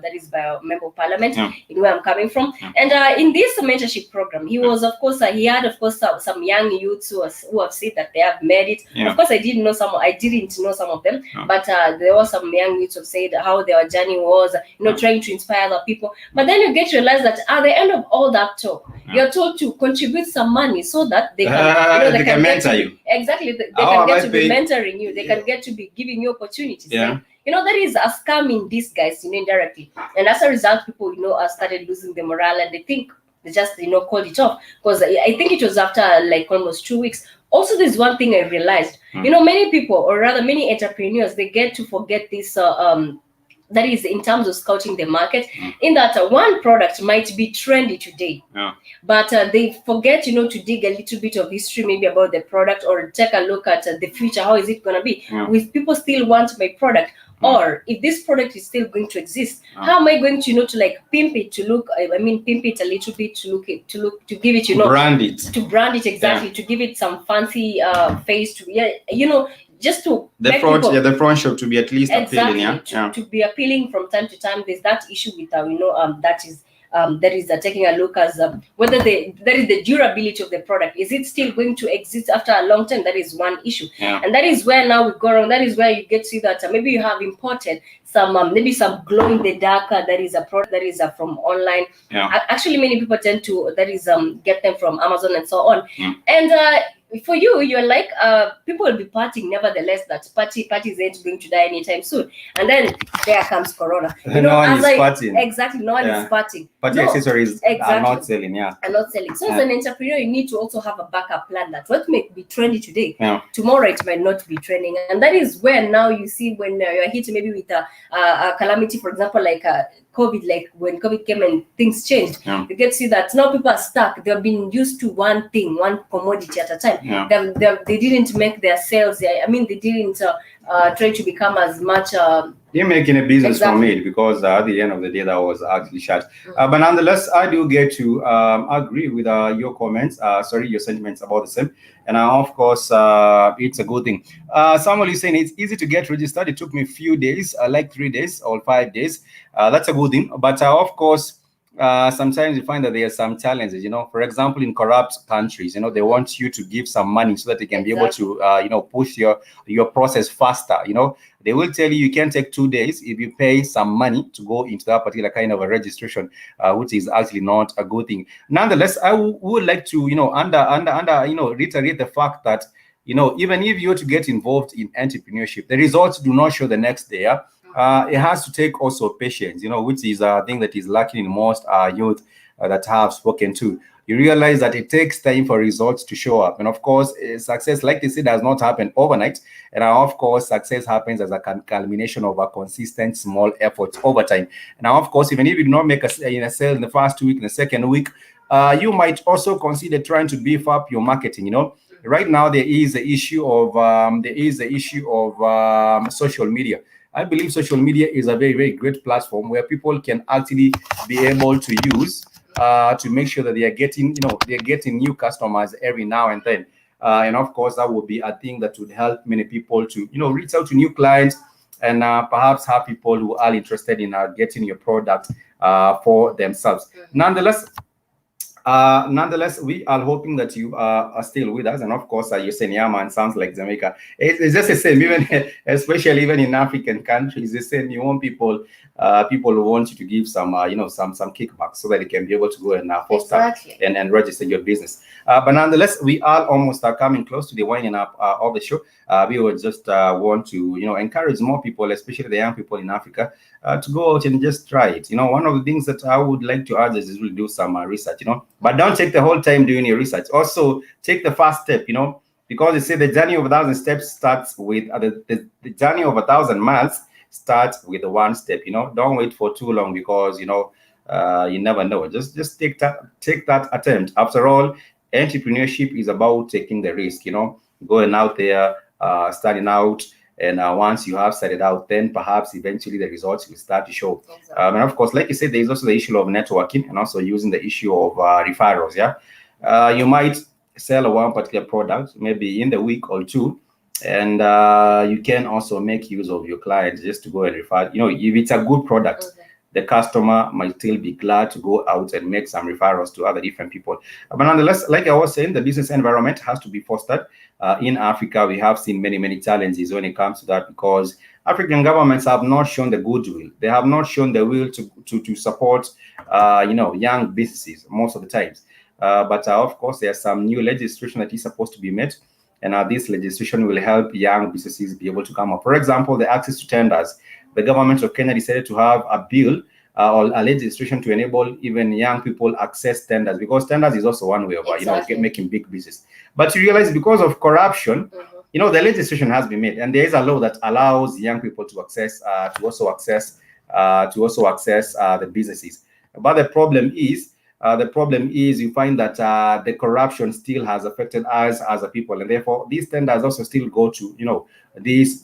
member of parliament in where I'm coming from. And in this mentorship program, he was, of course, he had, of course, some young youths who have said that they have made it. Of course, I didn't know some of them, but there were some young youths who said how their journey was, trying to inspire other people. But then you get to realize that at the end of all that talk, you're told to contribute some money so that they can, they can mentor you. Exactly, they can get to be mentoring you. They can get to be giving you opportunities. That is a scam in disguise, indirectly. And as a result, people, started losing the morale, and they think they just, called it off. Because I think it was after like almost 2 weeks. Also, there's one thing I realized. Many people, or rather many entrepreneurs, they get to forget this. That is in terms of scouting the market, in that one product might be trendy today, but they forget, to dig a little bit of history maybe about the product, or take a look at the future. How is it going to be? Will people still want my product? Or if this product is still going to exist, how am I going to, to like pimp it to look? Pimp it a little bit to give it, brand it, exactly, to give it some fancy face to, just to the front shop to be at least appealing, to be appealing from time to time. There's that issue with that is taking a look as whether that is the durability of the product. Is it still going to exist after a long time? That is one issue, and that is where now we go wrong. That is where you get to see that maybe you have imported some maybe some glow in the dark that is a product that is from online. Actually, many people tend to get them from Amazon and so on, and for you're like people will be partying, nevertheless that parties ain't going to die anytime soon, and then there comes Corona. No one is partying. Exactly, no one is partying. Party accessories are not selling. So as an entrepreneur, you need to also have a backup plan that what may be trendy today, tomorrow it might not be trending, and that is where now you see when you're hit maybe with a calamity, for example, like COVID, like when COVID came and things changed, you get to see that now people are stuck. They've been used to one thing, one commodity at a time. They didn't make their sales. They didn't try to become as much. You're making a business from it, because at the end of the day, that was actually shut. But nonetheless, I do get to agree with your comments. Your sentiments about the same. And of course, it's a good thing. Someone is saying it's easy to get registered. It took me a few days, like 3 days or 5 days. That's a good thing. But of course, sometimes you find that there are some challenges, for example, in corrupt countries, they want you to give some money so that they can be able to, push your process faster. They will tell you can take 2 days if you pay some money to go into that particular kind of a registration, which is actually not a good thing. Nonetheless, I would like to, reiterate the fact that, even if you're to get involved in entrepreneurship, the results do not show the next day. It has to take also patience, which is a thing that is lacking in most youth that I have spoken to. You realize that it takes time for results to show up. And of course, success, like they say, does not happen overnight. And of course, success happens as a culmination of a consistent small efforts over time. Now, of course, even if you do not make a sale in the first week, in the second week, you might also consider trying to beef up your marketing. Right now, there is the issue of social media. I believe social media is a very, very great platform where people can actually be able to use to make sure that they are getting new customers every now and then. And of course, that would be a thing that would help many people to, reach out to new clients and perhaps have people who are interested in getting your product for themselves. Nonetheless, we are hoping that you are still with us, and of course, you're saying, "Yeah, man, sounds like Jamaica." It's just the same, especially in African countries. The same. You want people who want you to give some kickbacks so that they can be able to go and foster and register your business. But nonetheless, we are almost coming close to the winding up of the show. We would just want to encourage more people, especially the young people in Africa, to go out and just try it. One of the things that I would like to urge is really do some research. But don't take the whole time doing your research. Also, take the first step. Because they say the journey of 1,000 steps starts with the journey of 1,000 miles starts with the one step. Don't wait for too long, because you never know. Just take that attempt. After all, entrepreneurship is about taking the risk. Going out there, starting out, And once you have set it out, then perhaps eventually the results will start to show. Exactly. And of course, like you said, there's also the issue of networking and also using the issue of referrals. Yeah, you might sell one particular product maybe in the week or two, and you can also make use of your clients just to go and refer. You know, if it's a good product, the customer might still be glad to go out and make some referrals to other different people. But nonetheless, like I was saying, the business environment has to be fostered. In Africa, we have seen many challenges when it comes to that, because African governments have not shown the goodwill. They have not shown the will to support, young businesses most of the times. But of course, there's some new legislation that is supposed to be made, and this legislation will help young businesses be able to come up. For example, the access to tenders. The government of Kenya decided to have a bill or a legislation to enable even young people access tenders, because tenders is also one way of making big business. But you realize, because of corruption, the legislation has been made, and there is a law that allows young people to access to also access the businesses. But the problem is you find that the corruption still has affected us as a people, and therefore these tenders also still go to these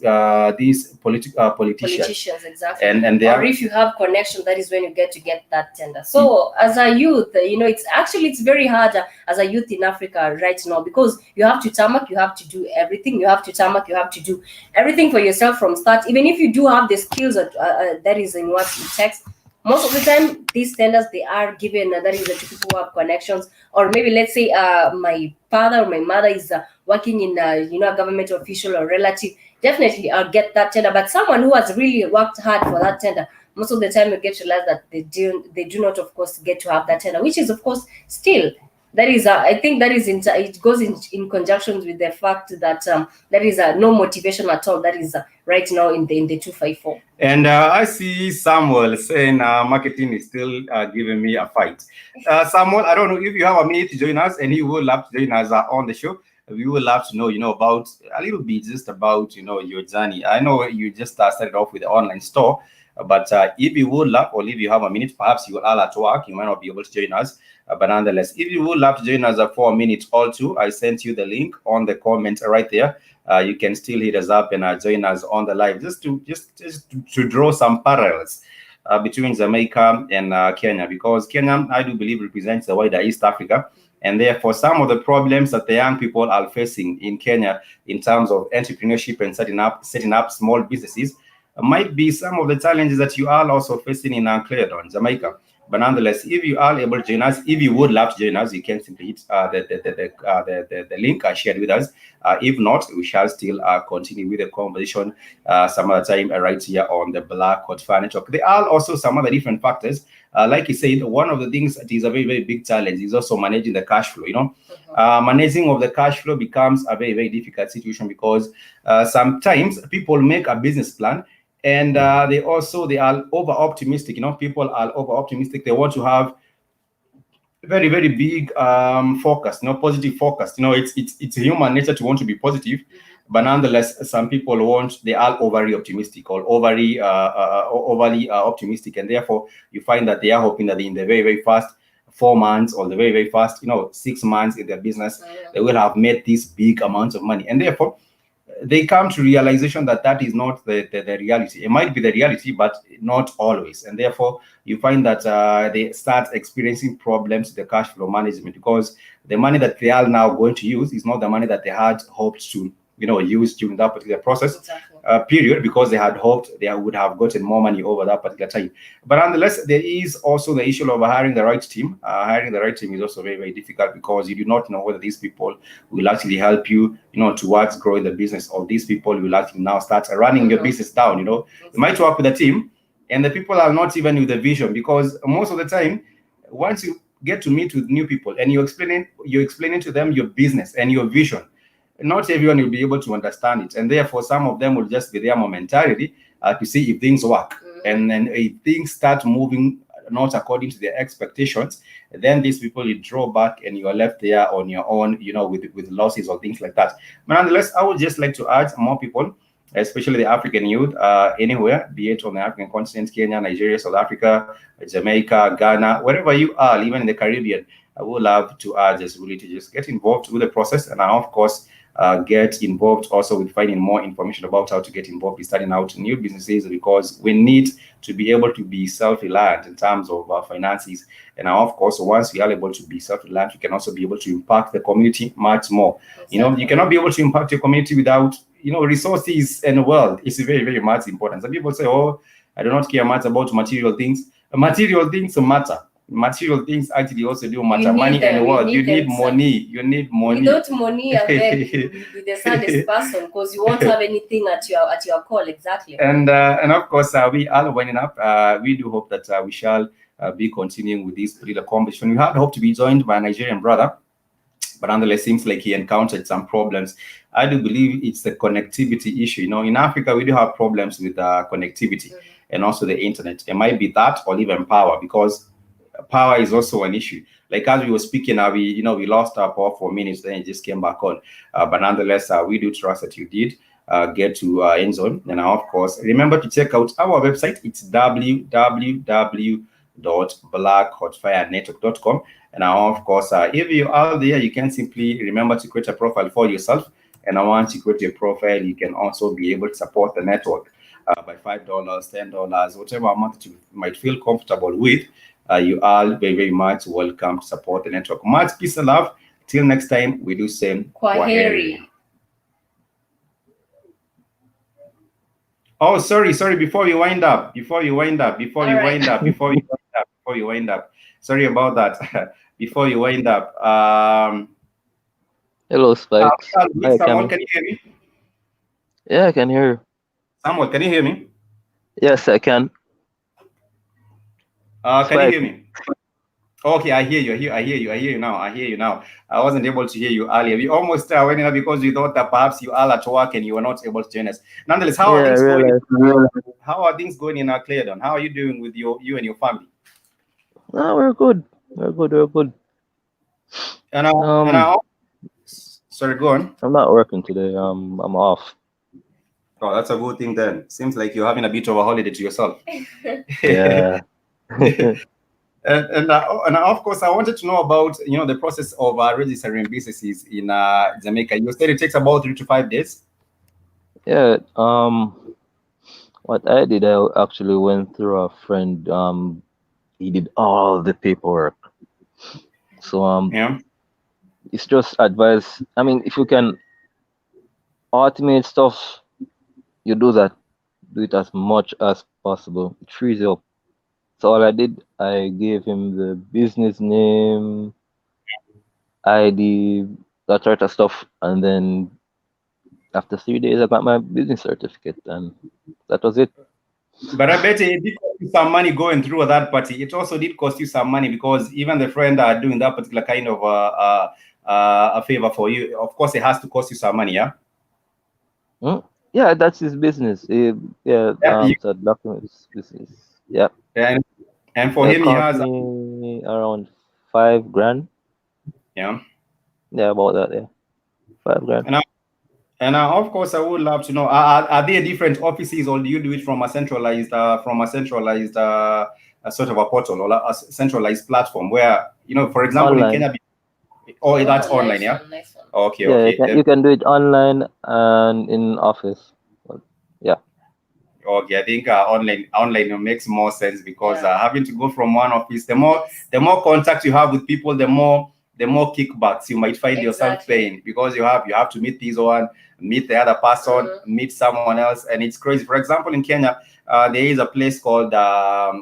politicians. Exactly. And they or if you have connection, that is when you get that tender. So as a youth, it's very hard as a youth in Africa right now, because you have to tarmac, you have to do everything, you have to tarmac, you have to do everything for yourself from start. Even if you do have the skills that is in what it takes, most of the time these tenders, they are given that is to people who have connections, or maybe let's say my father or my mother is working in a government official or relative. Definitely I'll get that tender. But someone who has really worked hard for that tender, most of the time you get to realize that they do not, of course, get to have that tender, which is, of course, still, that is I think that is it goes in conjunction with the fact that there is no motivation at all. That is right now in the 254. And I see Samuel saying marketing is still giving me a fight. Samuel, I don't know if you have a minute to join us, and you would love to join us on the show. We would love to know, about a little bit just about, your journey. I know you just started off with the online store, but if you would love, or if you have a minute, perhaps you are all at work, you might not be able to join us. But nonetheless, if you would love to join us for a minute or two, I sent you the link on the comment right there. You can still hit us up and join us on the live, just to draw some parallels between Jamaica and Kenya, because Kenya, I do believe, represents the wider East Africa. And therefore, some of the problems that the young people are facing in Kenya in terms of entrepreneurship and setting up small businesses might be some of the challenges that you are also facing in Clarendon, Jamaica. But nonetheless, if you are able to join us, if you would love to join us, you can simply hit the link I shared with us. If not, we shall still continue with the conversation some other time right here on the Black Hot Fire Network. There are also some other different factors. Like you said, one of the things that is a very big challenge is also managing the cash flow. Managing of the cash flow becomes a very difficult situation, because sometimes people make a business plan, and they are over optimistic. People are over optimistic. They want to have very big focus, positive focus. It's human nature to want to be positive, but nonetheless, some people they are overly optimistic or overly optimistic, and therefore you find that they are hoping that in the very first 4 months, or the very first 6 months in their business, they will have made these big amounts of money, and therefore they come to realization that is not the reality. It might be the reality, but not always. And therefore, you find that they start experiencing problems with the cash flow management, because the money that they are now going to use is not the money that they had hoped to use during that particular process period, because they had hoped they would have gotten more money over that particular time. But nonetheless, there is also the issue of hiring the right team. Hiring the right team is also very difficult, because you do not know whether these people will actually help you, towards growing the business, or these people will actually now start running your business down. You might work with a team, and the people are not even with the vision, because most of the time, once you get to meet with new people and you're explaining to them your business and your vision, not everyone will be able to understand it, and therefore some of them will just be there momentarily to see if things work. And then if things start moving not according to their expectations, then these people will draw back, and you are left there on your own, with losses or things like that. But nonetheless, I would just like to urge more people, especially the African youth, anywhere, be it on the African continent, Kenya, Nigeria, South Africa, Jamaica, Ghana, wherever you are, even in the Caribbean. I would love to urge us really to just get involved with the process, and of course, get involved also with finding more information about how to get involved in starting out new businesses, because we need to be able to be self-reliant in terms of finances. And of course, once we are able to be self-reliant, we can also be able to impact the community much more. Exactly. You cannot be able to impact your community without resources and wealth. It's very, very much important. Some people say, oh, I do not care much about material things. Material things matter. Material things actually also do matter. Money and wealth. You need money. You need money. Without money, and then you'll be the saddest person, because you won't have anything at your call. Exactly. And of course, we are winding up. We do hope that we shall be continuing with this particular conversation. We had hope to be joined by a Nigerian brother, but nonetheless, seems like he encountered some problems. I do believe it's the connectivity issue. In Africa, we do have problems with connectivity and also the internet. It might be that, or even power, because power is also an issue. Like as we were speaking, we lost our power for minutes, then it just came back on. But nonetheless, we do trust that you did get to end zone. And of course, remember to check out our website. It's www.blackhotfirenetwork.com. And of course, if you are there, you can simply remember to create a profile for yourself. And once you create your profile, you can also be able to support the network by $5, $10, whatever amount that you might feel comfortable with. You are very, very much welcome to support the network. Much peace and love. Till next time, we do same. Kwaheri. Oh, sorry. Before you wind up. Sorry about that. Before you wind up. Hello, Spikes. Hi, Samuel, can you hear me? Yeah, I can hear you. Samuel, can you hear me? Yes, I can. Can you hear me? Okay, I hear you now. I wasn't able to hear you earlier. We almost went in because we thought that perhaps you are at work and you were not able to join us. Nonetheless, how are things going? How are things going in Clarendon? How are you doing with you and your family? No, we're good. We're good. And sorry, go on. I'm not working today. I'm off. Oh, that's a good thing then. Seems like you're having a bit of a holiday to yourself. Yeah. And of course, I wanted to know about the process of registering businesses in Jamaica. You said it takes about 3 to 5 days. Yeah. What I did, I actually went through a friend. He did all the paperwork. So yeah, it's just advice. I mean, if you can automate stuff, you do that. Do it as much as possible. It frees you up. So all I did, I gave him the business name, ID, that sort of stuff, and then after 3 days, I got my business certificate, and that was it. But I bet it did cost you some money going through that party. It also did cost you some money, because even the friend doing that particular kind of a favor for you, of course, it has to cost you some money, yeah? Yeah, that's his business. So documents business. Yeah. And for him, he has me around $5,000. Yeah. Yeah, about that. Yeah, $5,000. And of course, I would love to know: are there different offices, or do you do it from a centralized sort of a portal or a centralized platform where for example, online. in Kenya? Oh, that's online, yeah. Nice one. Okay, yeah, okay. You can do it online and in office. Yeah. Okay, I think online makes more sense, because having to go from one office, the more contact you have with people, the more kickbacks you might find yourself paying, because you have to meet this one, meet the other person, meet someone else, and it's crazy. For example, in Kenya, there is a place called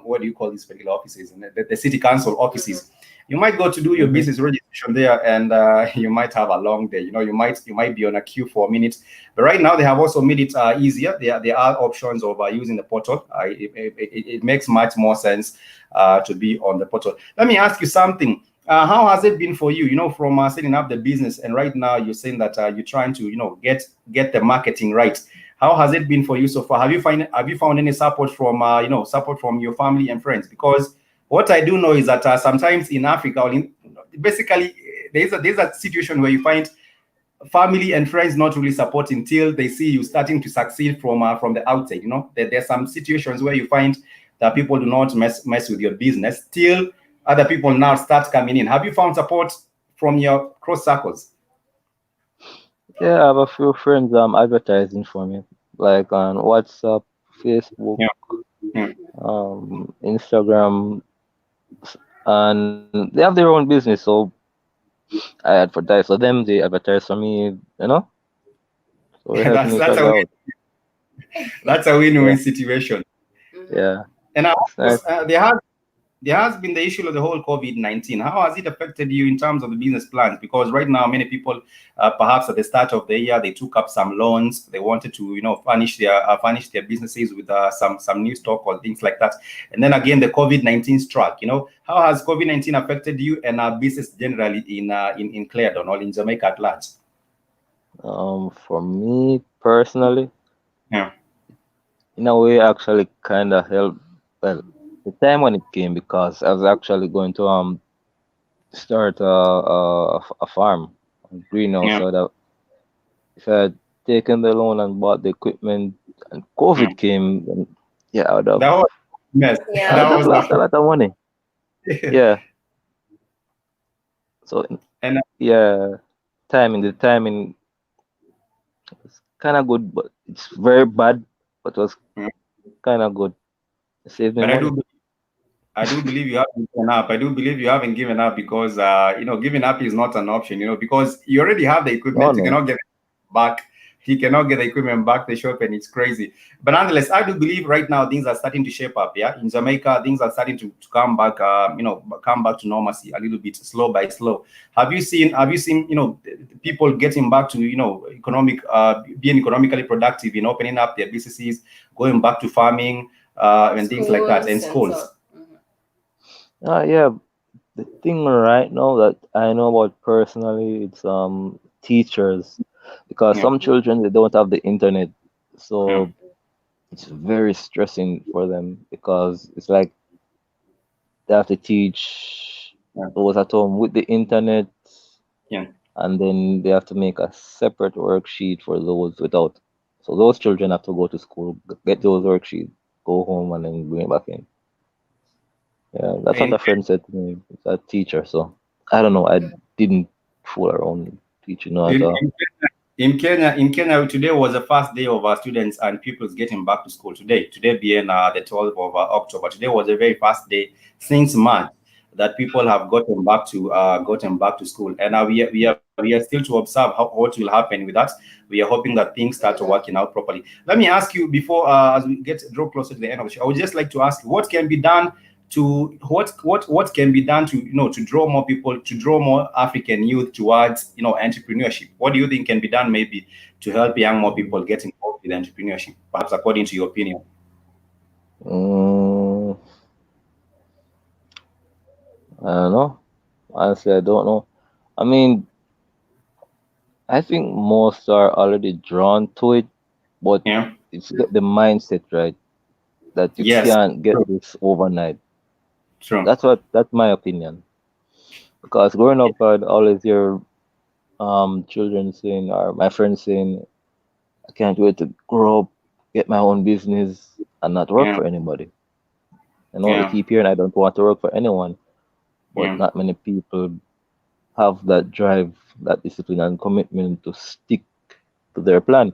what do you call these particular offices? The city council offices. You might go to do your business registration there, and you might have a long day. You might be on a queue for a minute. But right now, they have also made it easier. There are options of using the portal. It makes much more sense to be on the portal. Let me ask you something. How has it been for you? From setting up the business, and right now you're saying that you're trying to get the marketing right. How has it been for you so far? Have you found any support from your family and friends? Because what I do know is that sometimes in Africa, basically there's a situation where you find family and friends not really supporting till they see you starting to succeed from the outside. There's some situations where you find that people do not mess with your business till other people now start coming in. Have you found support from your cross circles? Yeah, I have a few friends advertising for me, like on WhatsApp, Facebook, Yeah. Yeah. Instagram, and they have their own business. So I advertise for them, they advertise for me, you know. So we're helping that's each that's a other win, out. that's a Yeah, win-win situation. Mhm. yeah, And of it's nice. course, there has been the issue of the whole COVID-19. How has it affected you in terms of the business plans? Because right now, many people, perhaps at the start of the year, they took up some loans. They wanted to, furnish their businesses with some new stock or things like that. And then again, the COVID-19 struck. How has COVID-19 affected you and our business generally in Clarendon or in Jamaica at large? For me personally, Yeah, in a way, actually kind of helped. Well, the time when it came because I was actually going to start a farm, a greenhouse. yeah, So that if I had taken the loan and bought the equipment, and yeah. COVID came, then yeah, That was a mess. I Yeah. would That have was lost a lot of money. Yeah. So and yeah, the timing was kind of good, but it's very bad, but was kind of good. It saved me but I money. do believe you haven't given up. I do believe you haven't given up because giving up is not an option. Because you already have the No, equipment. You no. cannot get it back. You cannot get the equipment back the shop, and it's crazy. But nonetheless, I do believe right now things are starting to shape up. Yeah, in Jamaica, things are starting to come back. Come back to normalcy a little bit, slow by slow. Have you seen people getting back to being economically productive in opening up their businesses, going back to farming, and things like that, and Schools and so on. schools. Mhm. Yeah, the thing right now that I know about personally, it's teachers because Yeah, some children they don't have the internet, yeah, so it's very stressing for them because it's like they have to teach yeah, those at home with the internet, yeah. and then they have to make a separate worksheet for those without. So those children have to go to school, get those worksheets, go home, and then bring it back in. Yeah, that's what In, a friend said to me. It's a teacher, so I don't know. I didn't fool around teaching no at in, all. in in Kenya, today was the first day of our students and pupils getting back to school. Today being the 12th of October. Today was the very first day since March that people have gotten back to school, and we are still to observe what will happen with that. We are hoping that things start Mhm. working out properly. Let me ask you before, as we draw closer to the end of the show, I would just like to ask you what can be done to what can be done to draw more people, to draw more African youth towards entrepreneurship. What do you think can be done maybe to help young more people get involved with entrepreneurship, perhaps according to your opinion? Mm, I don't know. Honestly, I don't know. I mean, I think most are already drawn to it, but Yeah. it's get the mindset right that you Yes. can't get True. this overnight. True. That's my opinion. Because growing up, I'd always hear children saying or my friends saying, I can't wait to grow up, get my own business, and not work Yeah. for anybody. We Yeah. keep hearing I don't want to work for anyone, but Yeah. not many people have that drive, that discipline and commitment to stick to their plan.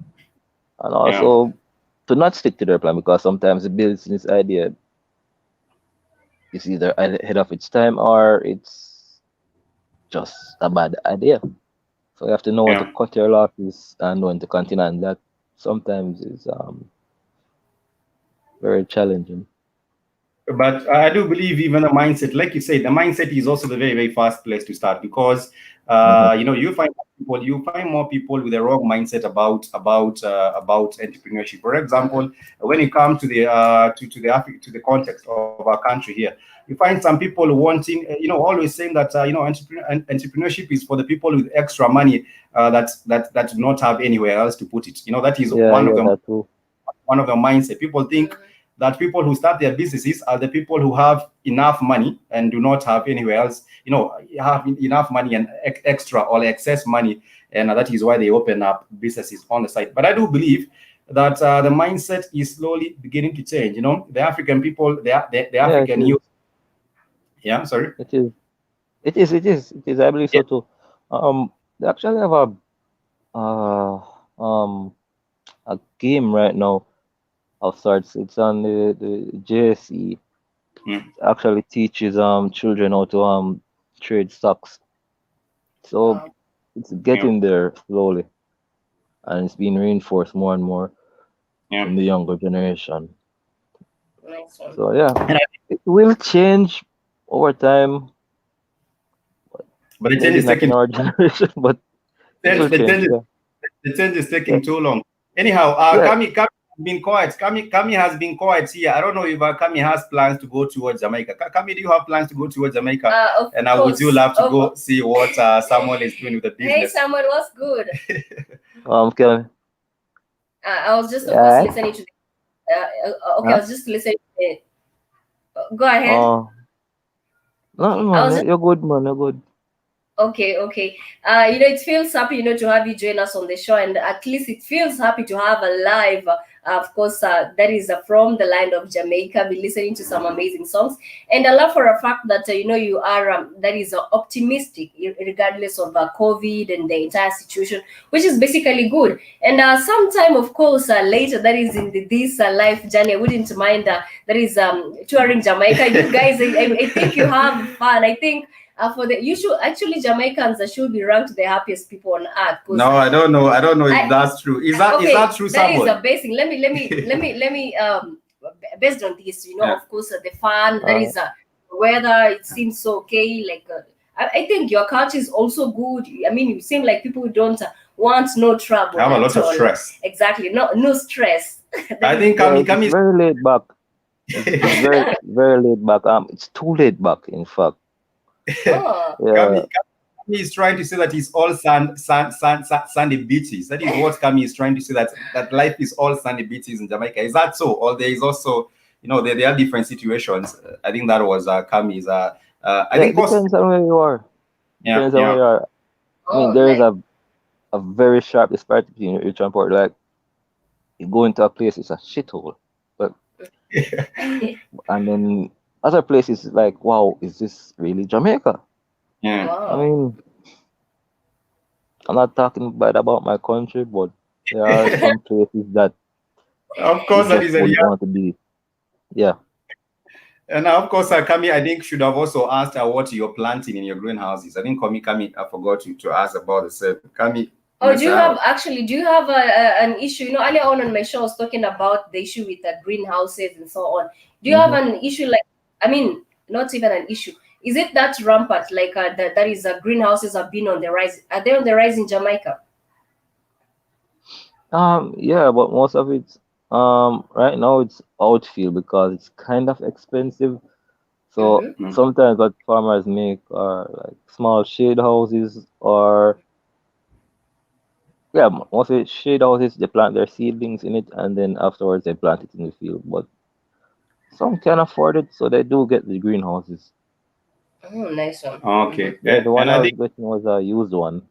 And Yeah. also to not stick to their plan because sometimes the business idea is either ahead of its time or it's just a bad idea. So you have to know when to Yeah. cut your losses and when to continue, and that sometimes is very challenging. But I do believe even the mindset, like you said, the mindset is also the very, very first place to start because Hmm. you find more people with the wrong mindset about entrepreneurship. For example, when it comes to the context of our country here, you find some people wanting, always saying that entrepreneurship is for the people with extra money that do not have anywhere else to put it. That is Yeah, one of yeah, the that too. mindset. People think that people who start their businesses are the people who have enough money and do not have anywhere else, have enough money and extra or excess money, and that is why they open up businesses on the side. But I do believe that the mindset is slowly beginning to change. The African people, the Yeah, it African is. youth. Yeah, sorry. It is. It is. It is. It is. I believe Yeah, so too. They actually have uh um a game right now of sorts. It's on the JSE. Mm, Actually teaches children how to trade stocks. So Wow, it's yeah, getting there slowly, and it's being reinforced more and more yeah. in the younger generation. nice one. So yeah, And it will change over time. but the change Maybe is not in taking our generation, but it will the change. change, Yeah, the change is yeah, taking too long. Anyhow, yeah. Kami has been quiet. Kami has been quiet here. I don't know if Kami has plans to go towards Jamaica. Kami, do you have plans to go towards Jamaica? Of And would you course. love to go see what Samuel is doing with the Hey, business? Samuel, what's good? Okay. I was just, of course, Yeah. listening to the. Okay, I Huh? was just listening to the. Go ahead. Oh, no, Okay, I man. was You're good, man. You're good. okay, okay. It feels happy, to have you join us on the show, and at least it feels happy to have a live, of course, that is from the land of Jamaica. Be listening to some amazing songs, and I love for a fact that you are that is optimistic, regardless of COVID and the entire situation, which is basically good. And sometime, of course, later, that is in this life journey, I wouldn't mind that is touring Jamaica. You guys, I think you have fun. I think for the you should actually Jamaicans should be ranked the happiest people on earth because No, I don't know. I don't know if I that's true. Is that okay, true, that is Samuel? a basic. Let me based on this, Yeah. of course, the fun that Uh, is weather. It seems so okay. Like I think your culture is also good. I mean, you seem like people who don't want no I trouble have a at lot of all. stress. Exactly, no stress. That I is think good. yeah, Kami it's is very laid back. It's very very laid back. It's too laid back, in fact. Oh, Yeah, Kami is trying to say that it's all sandy beaches. That is what Kami is trying to say, that life is all sandy beaches in Jamaica. Is that so? Or there is also, there are different situations. I think that was Kami's. I yeah. think It also, depends on where you are. yeah, Depends on where yeah. you are. I mean, oh, there is nice. a very sharp disparity between rich and poor. Like you go into a place, it's a shithole, but and then other places like, wow, is this really Jamaica? Yeah. I Wow. mean, I'm not talking bad about my country, but there are some places that Of you course, that just is a wouldn't reality. want to be. Yeah. And of course, Kami, I think should have also asked what you're planting in your greenhouses. I think Kami, I forgot to ask about the same. Kami, Oh, do you Mr. have actually? Do you have an issue? Earlier on my show, I was talking about the issue with the greenhouses and so on. Do you have Hmm. an issue like? I mean, not even an issue. Is it that rampant? Like that is greenhouses have been on the rise. Are they on the rise in Jamaica? Yeah, but most of it, right now it's outfield because it's kind of expensive. So Mm-hmm. Mm. sometimes what farmers make are like small shade houses or yeah, mostly shade houses. They plant their seedlings in it and then afterwards they plant it in the field. But some can afford it, so they do get the greenhouses. Oh, nice one. Mm-hmm. Okay. Yeah, the one And I I was think getting was a used one.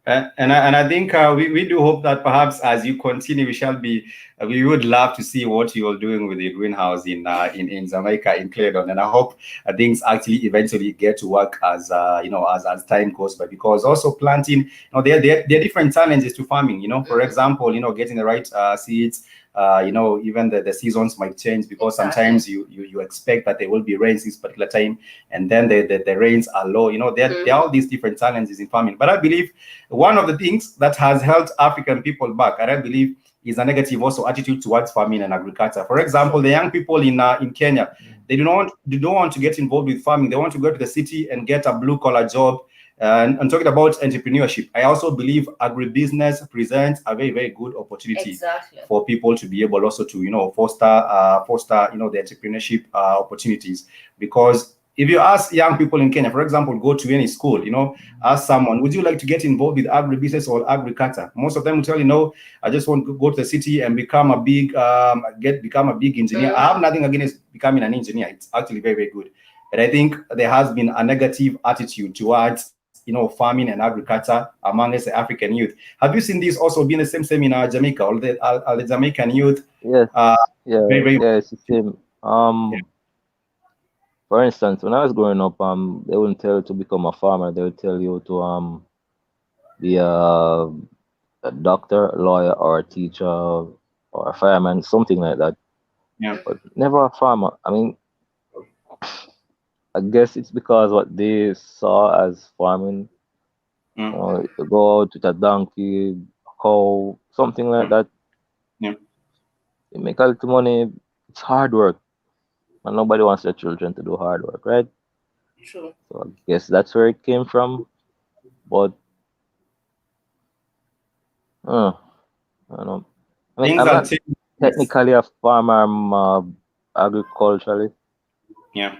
and I think we do hope that perhaps as you continue, we would love to see what you're doing with the greenhouse in Jamaica in Clarendon, and I hope things actually eventually get to work as as time goes by, because also planting, there are different challenges to farming. For Mm-hmm. example, getting the right seeds. Even the seasons might change, because Exactly. sometimes you expect that there will be rains this particular time, and then the rains are low. There are Mm-hmm. all these different challenges in farming. But I believe one of the things that has held African people back, and I believe, is a negative also attitude towards farming and agriculture. For example, True. the young people in Kenya, they don't want to get involved with farming. They want to go to the city and get a blue collar job. And talking about entrepreneurship, I also believe agribusiness presents a very, very good opportunity Exactly. for people to be able also to foster the entrepreneurship opportunities. Because if you ask young people in Kenya, for example, go to any school, ask someone, would you like to get involved with agribusiness or agriculture? Most of them will tell you, no, I just want to go to the city and become a big engineer. I have Mm-hmm. nothing against becoming an engineer. It's actually very, very good. But I think there has been a negative attitude towards farming and agriculture amongst the African youth. Have you seen this also being the same in Jamaica? All the Jamaican youth Yes, uh yeah, very, very yeah, it's the same. For instance, when I was growing up, they wouldn't tell you to become a farmer. They would tell you to be a doctor, a lawyer, or a teacher, or a fireman, something like that. Yeah. But never a farmer. I mean, I guess it's because what they saw as farming, Mm. you go out with a donkey, a cow, something like Mm. that. Yeah. You make a little money. It's hard work, and nobody wants their children to do hard work, right? True. So I guess that's where it came from. But uh, I don't know. I mean, Things I'm are not changing. Yes. technically a farmer. I'm agriculturalist Yeah.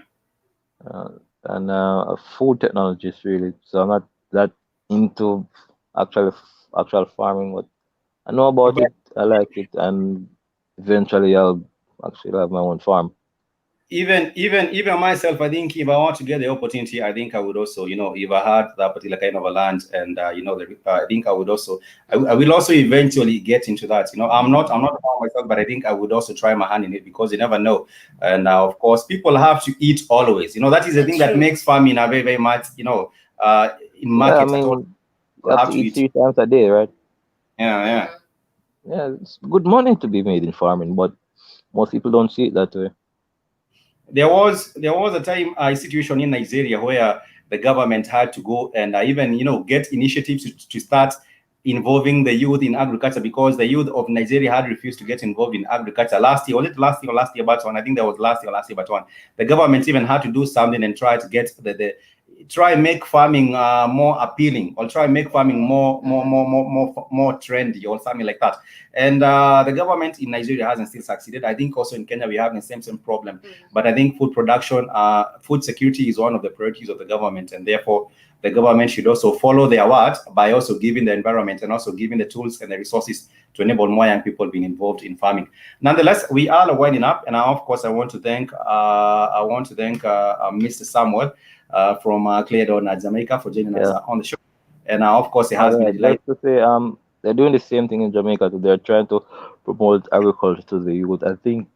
uh, and a food technologist, really. So I'm not that into actual actual farming, but I know about But it. I like it, and eventually I'll actually have my own farm. even myself, I think if I want to get the opportunity, I think I would also, if I had that particular kind of a land, and I think I would also, I will also eventually get into that. I'm not a farmer myself, but I think I would also try my hand in it, because you never know. And of course, people have to eat always. That is the thing that True. makes farming a very, very much, in Yeah, I markets at all. mean, you People have have to to eat eat. 3 times a day, right? Yeah, yeah. Mhm. Yeah, it's good money to be made in farming, but most people don't see it that way. There was a time, a situation in Nigeria where the government had to go and even get initiatives to start involving the youth in agriculture, because the youth of Nigeria had refused to get involved in agriculture last year. Was it last year or last year but one? I think that was last year but one. The government even had to do something and try to get the try and make farming more appealing, or try and make farming more trendy, or something like that. And the government in Nigeria hasn't still succeeded. I think also in Kenya we have the same problem. But I think food production, food security is one of the priorities of the government, and therefore the government should also follow their word by also giving the environment and also giving the tools and the resources to enable more young people being involved in farming. Nonetheless, we are winding up, and of course, I want to thank Mr. Samuel from Cleardon, Jamaica, for joining us Yeah. on the show. And of course, it Oh has been yeah, a delight. just to say, they're doing the same thing in Jamaica too. They're trying to promote agriculture to the youth. I think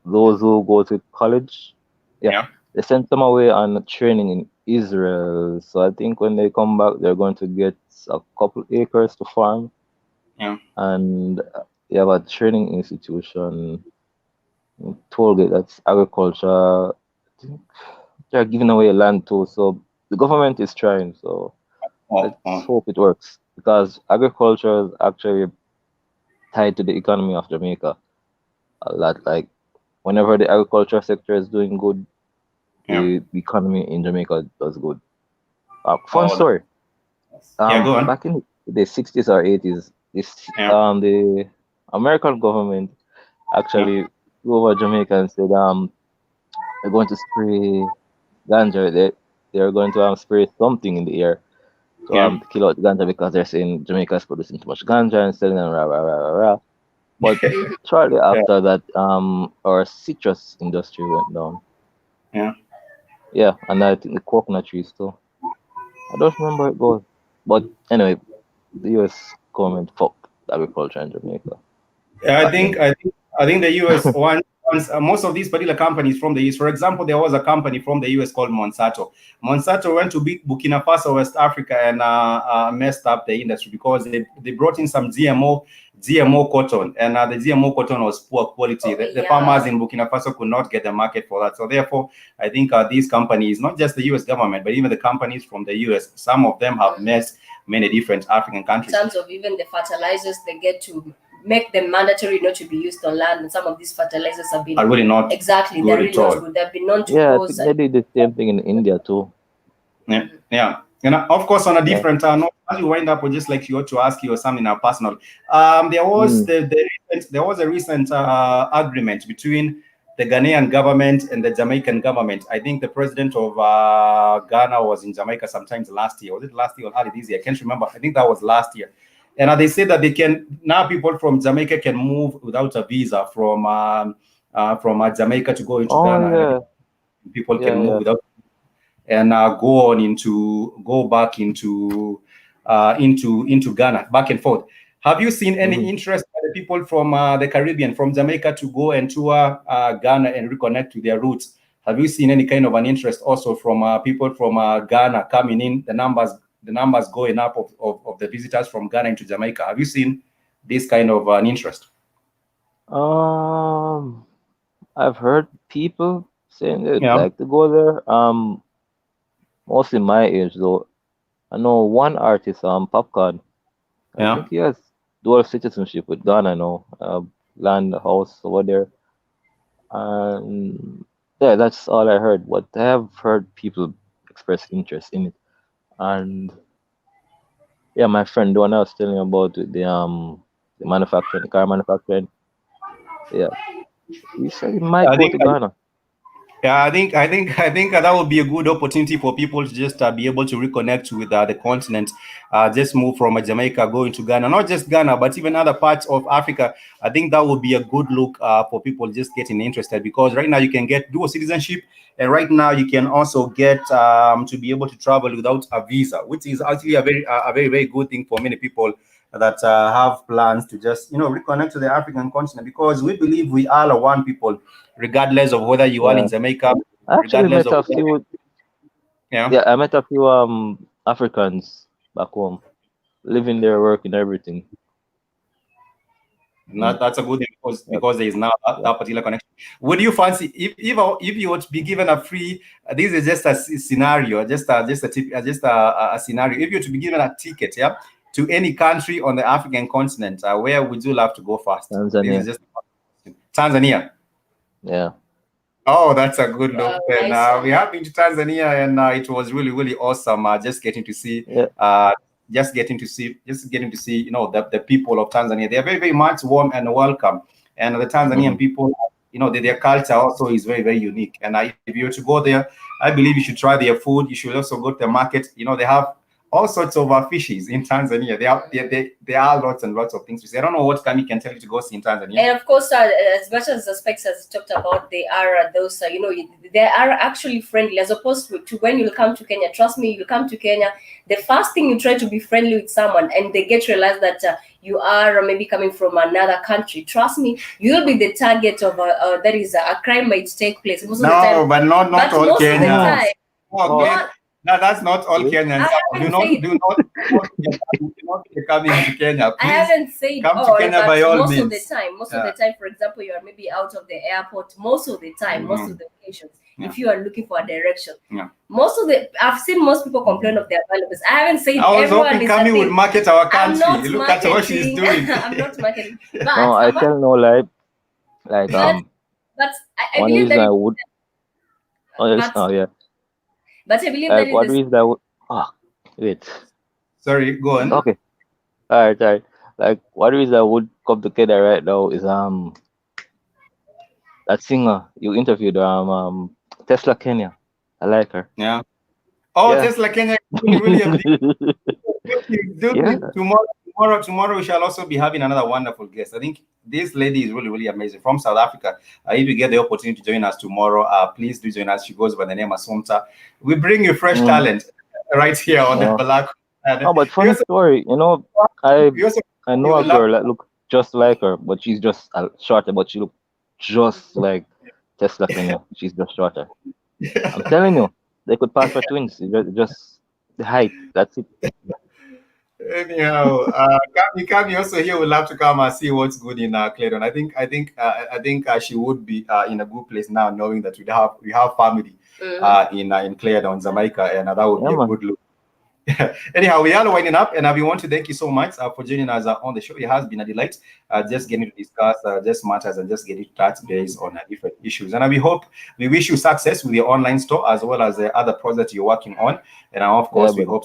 those who go to college, yeah, Yeah, they send them away on training in Israel. So I think when they come back, they're going to get a couple acres to farm, yeah. and you have a training institution in Tollgate that's agriculture. I think they're giving away land too. So the government is trying. So Oh, let's oh, hope it works because agriculture is actually tied to the economy of Jamaica a lot. Like whenever the agriculture sector is doing good, yeah. the economy in Jamaica does good. Fun Oh, story. yeah. Go on. Back in the 60s or 80s, Yeah, the American government yeah. actually flew over Jamaica and said, they're going to spray ganja. They're going to spray something in the air to Yeah. to kill out the ganja because they're saying Jamaica is producing too much ganja and selling and rah rah rah rah rah. But shortly Yeah, after that, our citrus industry went down. yeah. Yeah, and I think the coconut trees too. I don't remember how it goes. But anyway, the US government fucked agriculture in Jamaica Yeah, I back think then. I think I think the US once most of these particular companies from the US. For example, there was a company from the US called Monsanto. Monsanto went to Burkina Faso, West Africa, and messed up the industry because they brought in some GMO cotton, and the GMO cotton was poor quality. The farmers in Burkina Faso could not get the market for that. So therefore, I think these companies, not just the US government, but even the companies from the US, some of them have messed many different African In countries. terms of even the fertilizers they get to make them mandatory not to be used on land, and some of these fertilizers have been Are really not exactly good they're at really not all. good. They've been known to Yeah, I cause think they did the same thing in India too. Yeah, yeah. And of course, on a Yeah. different note, as you wind up, with just like you ought to ask you something personal. There was Mm. there was a recent agreement between the Ghanaian government and the Jamaican government. I think the president of Ghana was in Jamaica sometimes last year. Was it last year or early this year? I can't remember. I think that was last year. And they said that they can now people from Jamaica can move without a visa from Jamaica to go into Oh Ghana, and I think yeah, people can yeah, move yeah. without and go back into Ghana, back and forth. Have you seen any Hmm. interest by the people from the Caribbean, from Jamaica, to go and tour Ghana and reconnect to their roots? Have you seen any kind of an interest also from people from Ghana coming in? The numbers the numbers going up of the visitors from Ghana into Jamaica. Have you seen this kind of an interest? I've heard people saying they'd Yeah, like to go there. Mostly my age though. I know one artist, Popcorn. I yeah. think he has dual citizenship with Ghana now. Land, house over there. And yeah, that's all I heard. But I have heard people express interest in it. And yeah, my friend, the one I was telling you about with the manufacturing, the car manufacturing. Yeah, he said he might I go think to Ghana. Yeah, I think that would be a good opportunity for people to just be able to reconnect with the continent. Just move from Jamaica, go into Ghana, not just Ghana, but even other parts of Africa. I think that would be a good look for people just getting interested, because right now you can get dual citizenship, and right now you can also get to be able to travel without a visa, which is actually a very good thing for many people that have plans to just reconnect to the African continent, because we believe we all are one people, regardless of whether you are in Yeah, Jamaica, I actually regardless met of a few. yeah. Yeah, I met a few Africans back home, living there, working, everything. That, Mm, that's a good thing, yep, because there is now yeah. that particular connection. Would you fancy if you were to be given a free? This is just a scenario, just a scenario. If you were to be given a ticket, yeah, to any country on the African continent, where would you love to go first? This is Tanzania. just Tanzania. Yeah. Oh, that's a good Wow, look. And nice we one. have been to Tanzania, and it was really, really awesome. Yeah. Just getting to see, the people of Tanzania. They are very, very much warm and welcome. And the Tanzanian Hmm. people, their culture also is very, very unique. And if you were to go there, I believe you should try their food. You should also go to the market. They have all sorts of fishes in Tanzania. There are lots and lots of things to see. I don't know what Kami can tell you to go see in Tanzania. And of course, as much as the specs has talked about, they are those, they are actually friendly, as opposed to when you come to Kenya. Trust me, you come to Kenya, the first thing you try to be friendly with someone, and they get to realize that you are maybe coming from another country. Trust me, you'll be the target of that is a crime might take place most of the No, time. but not all Most of the Kenyans. time, Oh, Oh, not. that's not all wait. Kenyans. I Do haven't not said be coming to Kenya. I Please haven't said come to all, Kenya but by all most of the means. time, Yeah. for example, you are maybe out of the airport. Most of the time, most of the occasions, Yeah. if you are looking for a direction, Yeah. I've seen most people complain of their valuables. I haven't said I was everyone hoping is Kami the would thing. market our I'm country. not Look at what she's marketing. doing. I'm not marketing, but No, I tell no lie. Like but I one believe reason that I it, would. Oh yes. but Oh yeah. but I believe that Like is one this. reason I would. Ah, wait. Sorry, go on. Okay. All right. All right. Like one reason I would come to Kenya right now is that singer you interviewed Tesla Kenya. I like her. Yeah. Oh, Yeah. Tesla Kenya is really, really a big Yeah. tomorrow we shall also be having another wonderful guest. I think this lady is really, really amazing from South Africa. If you get the opportunity to join us tomorrow, please do join us. She goes by the name of Asumta. We bring you fresh Mm, talent right here on the yeah. Black. And Oh, but we funny also, story. I we also I know you a will love. girl that look just like her, but she's just shorter. But she look just like Tesla Kenya. She's just shorter. I'm telling you, they could pass for twins. It's just the height. That's it. Anyhow, Kami also here would love to come and see what's good in Clayton. I think she would be in a good place now, knowing that we have family in Clayton, Jamaica, and that would Yeah, be a man. good look. Anyhow, we are winding up, and we want to thank you so much for joining us on the show. It has been a delight just getting to discuss just matters and just getting to touch base on different issues. And we wish you success with your online store as well as the other projects you're working on. And of Yeah, course, we brother. hope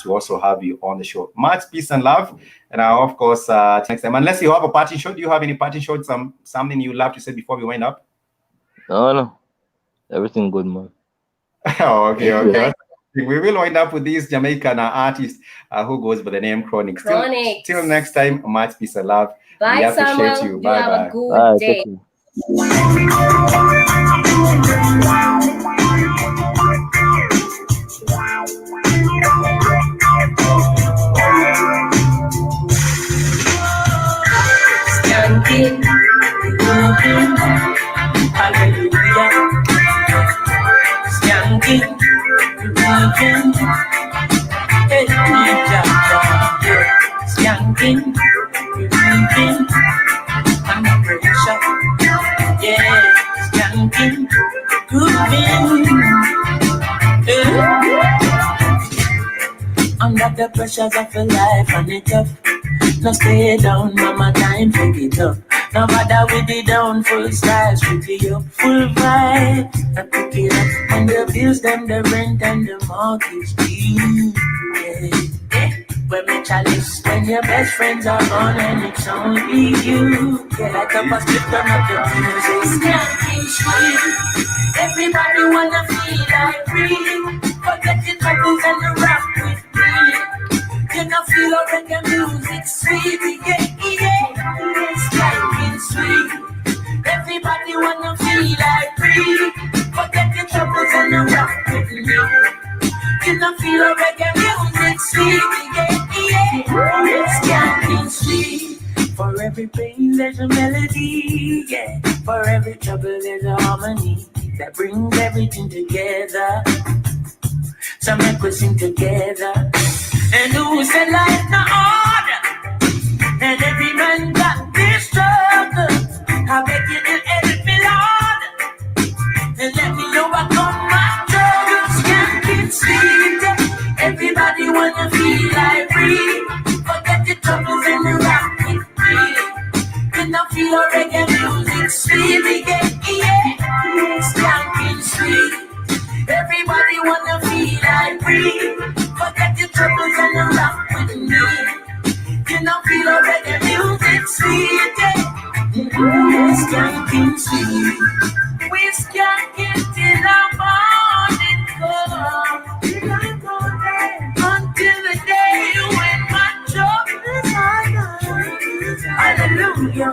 to also have you on the show. Much peace and love. And of course, next time, unless you have a parting shot, do you have any parting shot, something you'd love to say before we wind up? No. Everything good, man. Okay. Good. Nice. We will wind up with this Jamaican artist who goes by the name Chronic. Chronics. Till next time, much peace and love. We Bye, appreciate Samuel. you. You Bye have a bye. good All right, day. take care. Skanking, hallelujah. Skanking, hey. the pressures of a life and it up. No stay down, mama, time to get up. No matter with the down, full style, strictly up, full vibe. I pick it up, and the bills, them, the rent, and the mortgage due. Yeah. When me chalice, when your best friends are gone and it's only you. Yeah, like a bus, lift on up the music. Can't sweet. Everybody wanna feel like free. Forget your troubles and the rock with me. You know feel like reggae music sweet, yeah. It's like sweet. Everybody wanna feel like free. Forget your troubles and the rock with me. You know feel like reggae music sweet, yeah. It's can't sweet. For every pain there's a melody, yeah. For every trouble there's a harmony that brings everything together. So make us sing together. And who said life no order? And every man got this struggle. I beg you to help me, Lord. And let me know what come my troubles can't be sweet. Everybody wanna feel like free. Forget your troubles and the rock with free. You know feel reggae music sweet, yeah. Skanking sweet. Everybody wanna feel like free. Forget your troubles and the rock with me. You know feel reggae music sweet, yeah. Skanking sweet. We skanking till the morning come. Until the day when my trouble is higher. Hallelujah.